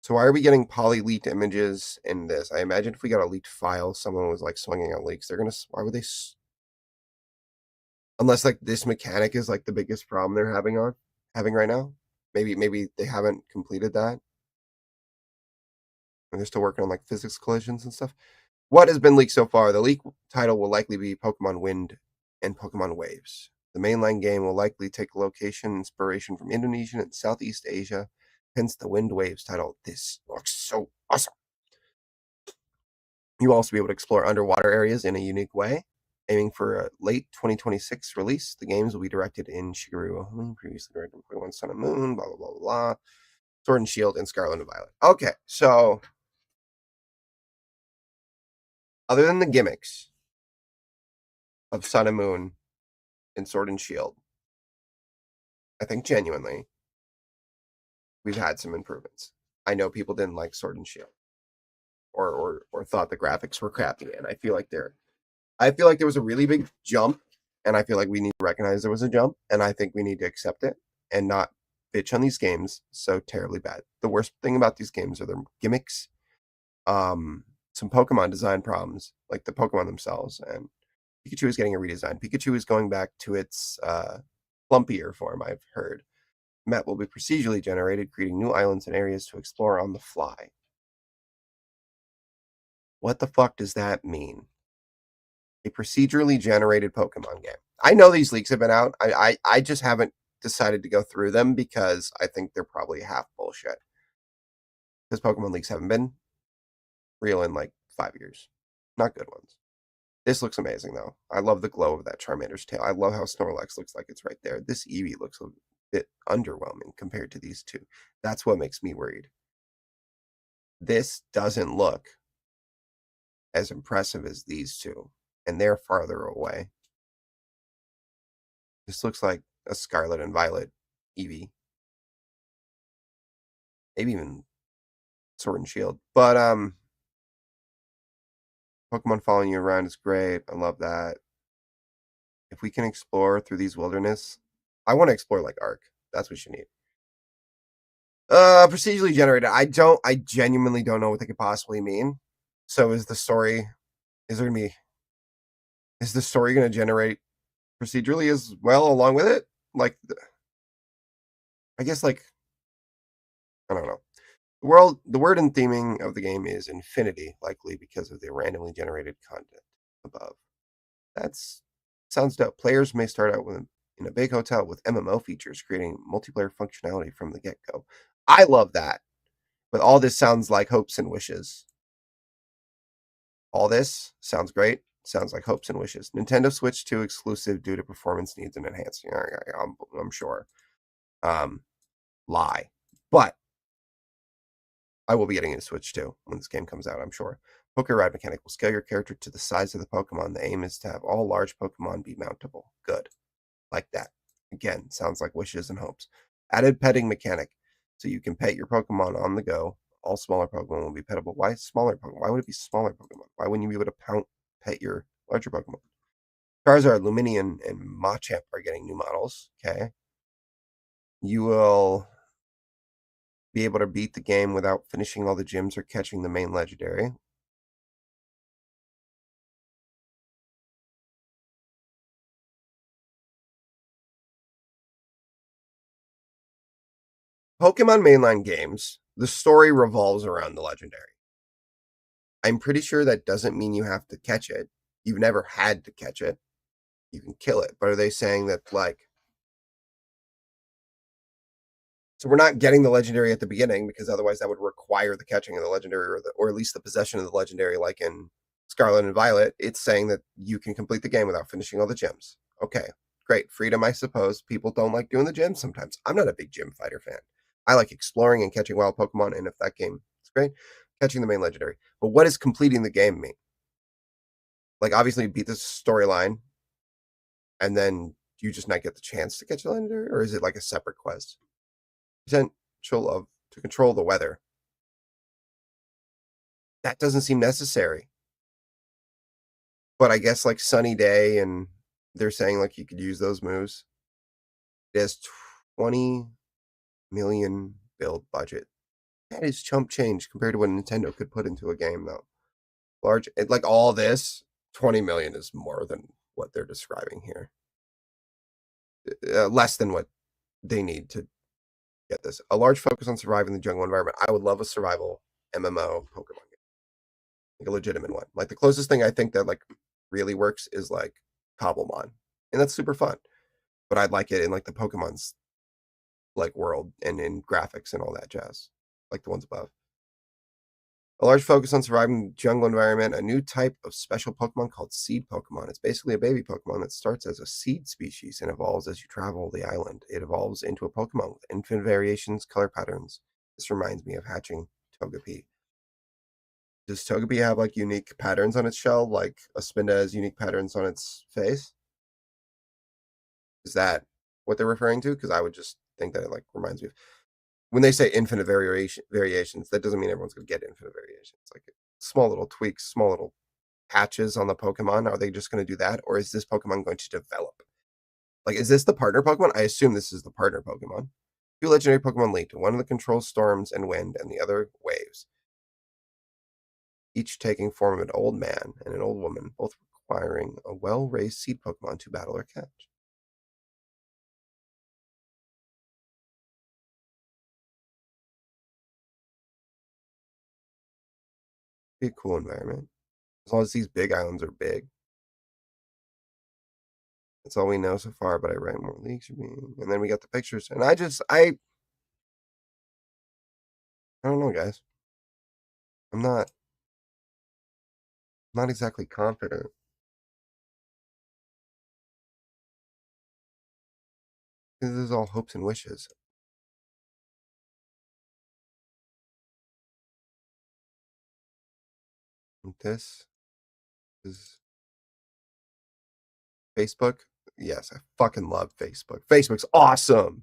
S1: So why are we getting poly leaked images in this? I imagine if we got a leaked file, someone was like swinging out leaks. They're gonna. Why would they? Unless like this mechanic is like the biggest problem they're having right now. Maybe they haven't completed that. And they're still working on like physics collisions and stuff. What has been leaked so far? The leak title will likely be Pokemon Wind and Pokemon Waves. The mainline game will likely take location inspiration from Indonesia and Southeast Asia, hence the Wind Waves title. This looks so awesome. You will also be able to explore underwater areas in a unique way. Aiming for a late 2026 release, the games will be directed in Shigeru, previously directed in Pokemon Sun and Moon, blah, blah, blah, blah. Sword and Shield and Scarlet and Violet. Okay, so other than the gimmicks of Sun and Moon and Sword and Shield, I think genuinely we've had some improvements. I know people didn't like Sword and Shield or thought the graphics were crappy, and I feel like there was a really big jump, and I feel like we need to recognize there was a jump, and I think we need to accept it and not bitch on these games so terribly bad. The worst thing about these games are their gimmicks, some Pokemon design problems, like the Pokemon themselves, and Pikachu is getting a redesign. Pikachu is going back to its plumpier form, I've heard. Map will be procedurally generated, creating new islands and areas to explore on the fly. What the fuck does that mean? A procedurally generated Pokemon game. I know these leaks have been out. I just haven't decided to go through them because I think they're probably half bullshit. Because Pokemon leaks haven't been real in like 5 years. Not good ones. This looks amazing though. I love the glow of that Charmander's tail. I love how Snorlax looks like it's right there. This Eevee looks a bit underwhelming compared to these two. That's what makes me worried. This doesn't look as impressive as these two, and they're farther away. This looks like a Scarlet and Violet Eevee. Maybe even Sword and Shield. But Pokemon following you around is great. I love that. If we can explore through these wilderness, I want to explore like Ark. That's what you need. Procedurally generated. I genuinely don't know what they could possibly mean. So is the story gonna generate procedurally as well along with it? Like, I guess like, I don't know. The word and theming of the game is infinity, likely because of the randomly generated content above. That's sounds dope. Players may start out in a big hotel with MMO features, creating multiplayer functionality from the get-go. I love that. But all this sounds like hopes and wishes. All this sounds great. Sounds like hopes and wishes. Nintendo Switch 2 exclusive due to performance needs and enhancing. I'm sure. Lie. But I will be getting a Switch 2 when this game comes out, I'm sure. Poké Ride mechanic will scale your character to the size of the Pokemon. The aim is to have all large Pokemon be mountable. Good. Like that. Again, sounds like wishes and hopes. Added petting mechanic. So you can pet your Pokemon on the go. All smaller Pokemon will be pettable. Why smaller Pokemon? Why would it be smaller Pokemon? Why wouldn't you be able to pet your larger Pokemon? Charizard, Lumineon, and Machamp are getting new models. Okay. You will be able to beat the game without finishing all the gyms or catching the main legendary. Pokemon mainline games, the story revolves around the legendary. I'm pretty sure that doesn't mean you have to catch it. You've never had to catch it. You can kill it. But are they saying that, like, so we're not getting the legendary at the beginning because otherwise that would require the catching of the legendary or at least the possession of the legendary, like in Scarlet and Violet. It's saying that you can complete the game without finishing all the gyms. Okay, great. Freedom, I suppose. People don't like doing the gyms sometimes. I'm not a big gym fighter fan. I like exploring and catching wild Pokemon, and if that game is great, catching the main legendary. But what does completing the game mean? Like, obviously, you beat this storyline, and then you just not get the chance to catch the legendary, or is it like a separate quest? Potential of to control the weather. That doesn't seem necessary. But I guess like sunny day, and they're saying like you could use those moves. It has 20 million build budget. That is chump change compared to what Nintendo could put into a game, though. Like all this, 20 million is more than what they're describing here. Less than what they need to get this. A large focus on surviving the jungle environment. I would love a survival MMO Pokemon game, like a legitimate one. Like the closest thing I think that like really works is like Cobblemon, and that's super fun. But I'd like it in like the Pokemon's like world and in graphics and all that jazz, like the ones above. A large focus on surviving the jungle environment, a new type of special Pokemon called Seed Pokemon. It's basically a baby Pokemon that starts as a seed species and evolves as you travel the island. It evolves into a Pokemon with infinite variations, color patterns. This reminds me of hatching Togepi. Does Togepi have like unique patterns on its shell, like a Spinda has unique patterns on its face? Is that what they're referring to? Because I would just think that it like reminds me of when they say infinite variations, that doesn't mean everyone's going to get infinite variations. Like small little tweaks, small little patches on the Pokemon. Are they just going to do that, or is this Pokemon going to develop? Like, is this the partner Pokemon? I assume this is the partner Pokemon. Two legendary Pokemon linked. One of the controls storms and wind, and the other waves. Each taking form of an old man and an old woman, both requiring a well-raised seed Pokemon to battle or catch. Be a cool environment. As long as these big islands are big. That's all we know so far, but I write more leaks. And then we got the pictures. And I don't know, guys. I'm not exactly confident. This is all hopes and wishes. This is Facebook. Yes, I fucking love Facebook. Facebook's awesome.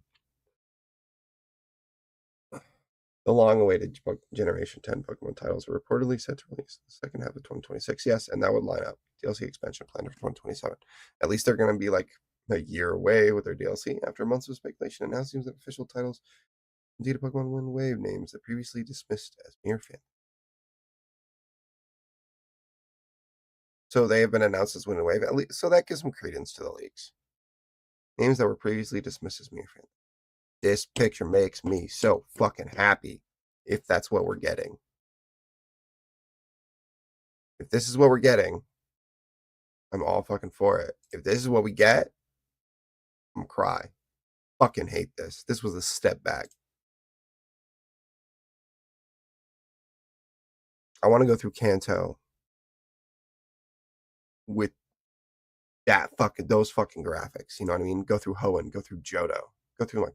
S1: The long-awaited Generation 10 Pokemon titles are reportedly set to release the second half of 2026. Yes, and that would line up. DLC expansion planned for 2027. At least they're going to be like a year away with their DLC after months of speculation. It now seems that official titles indeed a Pokemon Wind Wave names that previously dismissed as mere fan. So they have been announced as Wind and Wave. At least, so that gives some credence to the leaks. Names that were previously dismissed as mere fan. This picture makes me so fucking happy if that's what we're getting. If this is what we're getting, I'm all fucking for it. If this is what we get, I'm gonna cry. Fucking hate this. This was a step back. I want to go through Kanto with those fucking graphics. You know what I mean? Go through Hoenn, go through Johto, go through like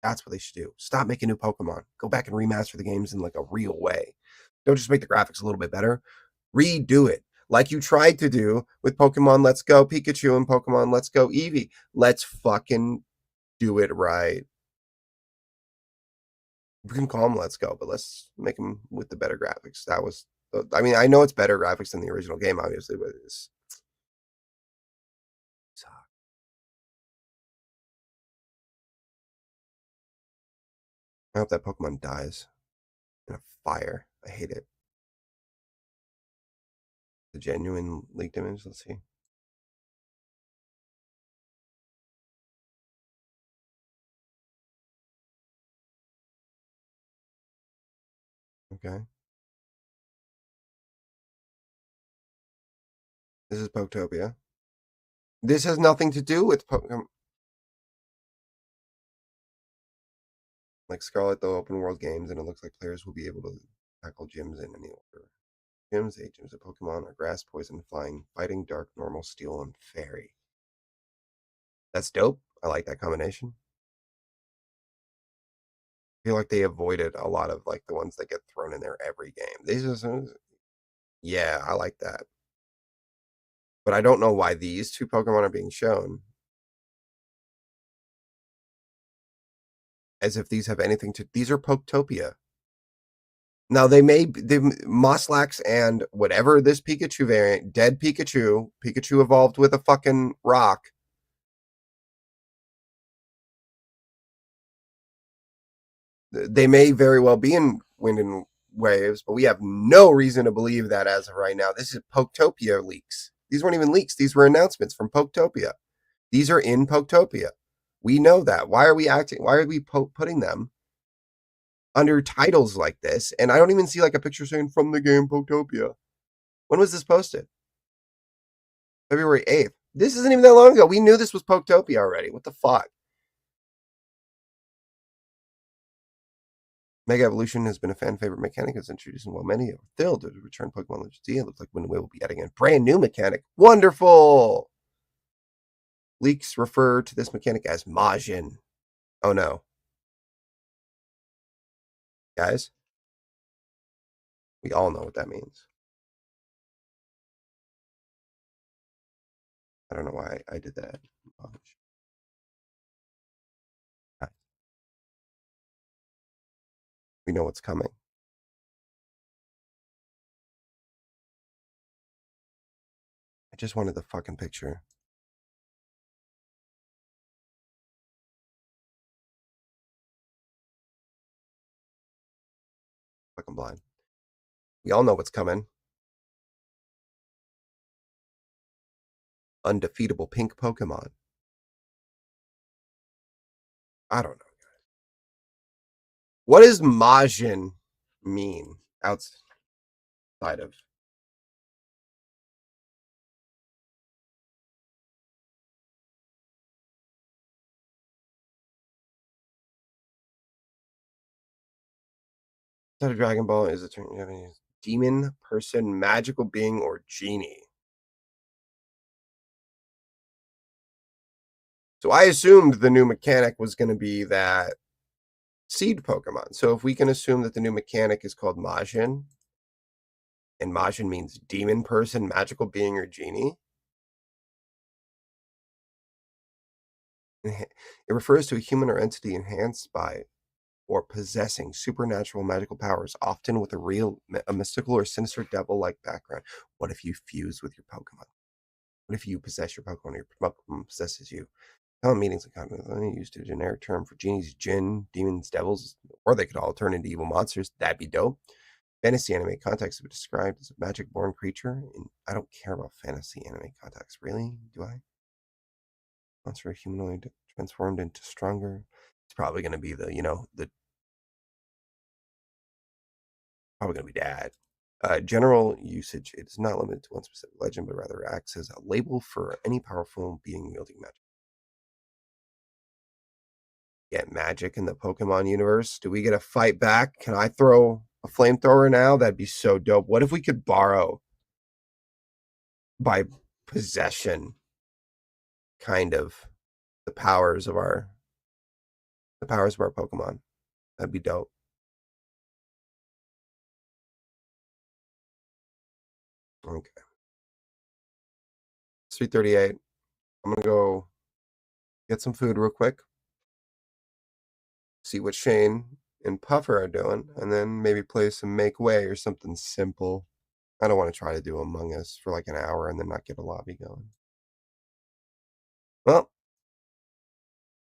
S1: that's what they should do. Stop making new Pokemon. Go back and remaster the games in like a real way. Don't just make the graphics a little bit better. Redo it like you tried to do with Pokemon Let's Go Pikachu and Pokemon Let's Go Eevee. Let's fucking do it right. We can call them Let's Go, but let's make them with the better graphics. That was, I mean, I know it's better graphics than the original game, obviously, but it's. I hope that Pokemon dies in a fire. I hate it. The genuine leaked image. Let's see. Okay. This is Poketopia. This has nothing to do with Pokemon. Like Scarlet, the open world games, and it looks like players will be able to tackle gyms in any order. Gyms, 8 gyms of Pokemon are grass, poison, flying, fighting, dark, normal, steel, and fairy. That's dope. I like that combination. I feel like they avoided a lot of like the ones that get thrown in there every game. These are, yeah, I like that. But I don't know why these two Pokemon are being shown as if these have anything to. These are Poketopia. Now they may the Moslax and whatever this Pikachu variant, dead Pikachu, Pikachu evolved with a fucking rock. They may very well be in Wind and Waves, but we have no reason to believe that as of right now. This is Poketopia leaks. These weren't even leaks. These were announcements from Poketopia. These are in Poketopia. We know that. Why are we acting? Why are we putting them under titles like this? And I don't even see like a picture saying from the game Poketopia. When was this posted? February 8th. This isn't even that long ago. We knew this was Poketopia already. What the fuck? Mega Evolution has been a fan favorite mechanic. It's introduced in well many are thrilled to return Pokemon Legends Z. It looks like Wind will be adding a brand new mechanic. Wonderful! Leaks refer to this mechanic as Majin. Oh no. Guys, we all know what that means. I don't know why I did that. We know what's coming. I just wanted the fucking picture. Fucking blind. We all know what's coming. Undefeatable pink Pokemon. I don't know. What does Majin mean outside of? Outside of Dragon Ball is a demon, person, magical being, or genie. So I assumed the new mechanic was going to be that seed Pokemon. So if we can assume that the new mechanic is called Majin, and Majin means demon, person, magical being, or genie, it refers to a human or entity enhanced by or possessing supernatural magical powers, often with a mystical or sinister devil-like background. What if you fuse with your Pokemon? What if you possess your Pokemon or your Pokemon possesses you? Common meanings of content used a generic term for genies, jinn, demons, devils, or they could all turn into evil monsters. That'd be dope. Fantasy anime context would be described as a magic-born creature. And I don't care about fantasy anime context. Really? Do I? Monster humanoid transformed into stronger. It's probably going to be the probably going to be dad. General usage, it is not limited to one specific legend, but rather acts as a label for any powerful being wielding magic. Get magic in the Pokemon universe? Do we get a fight back? Can I throw a flamethrower now? That'd be so dope. What if we could borrow by possession kind of the powers of our Pokemon? That'd be dope. Okay. 3:38. I'm gonna go get some food real quick. see what Shane and Puffer are doing, and then maybe play some Make Way or something simple. I don't want to try to do Among Us for like an hour and then not get a lobby going. Well,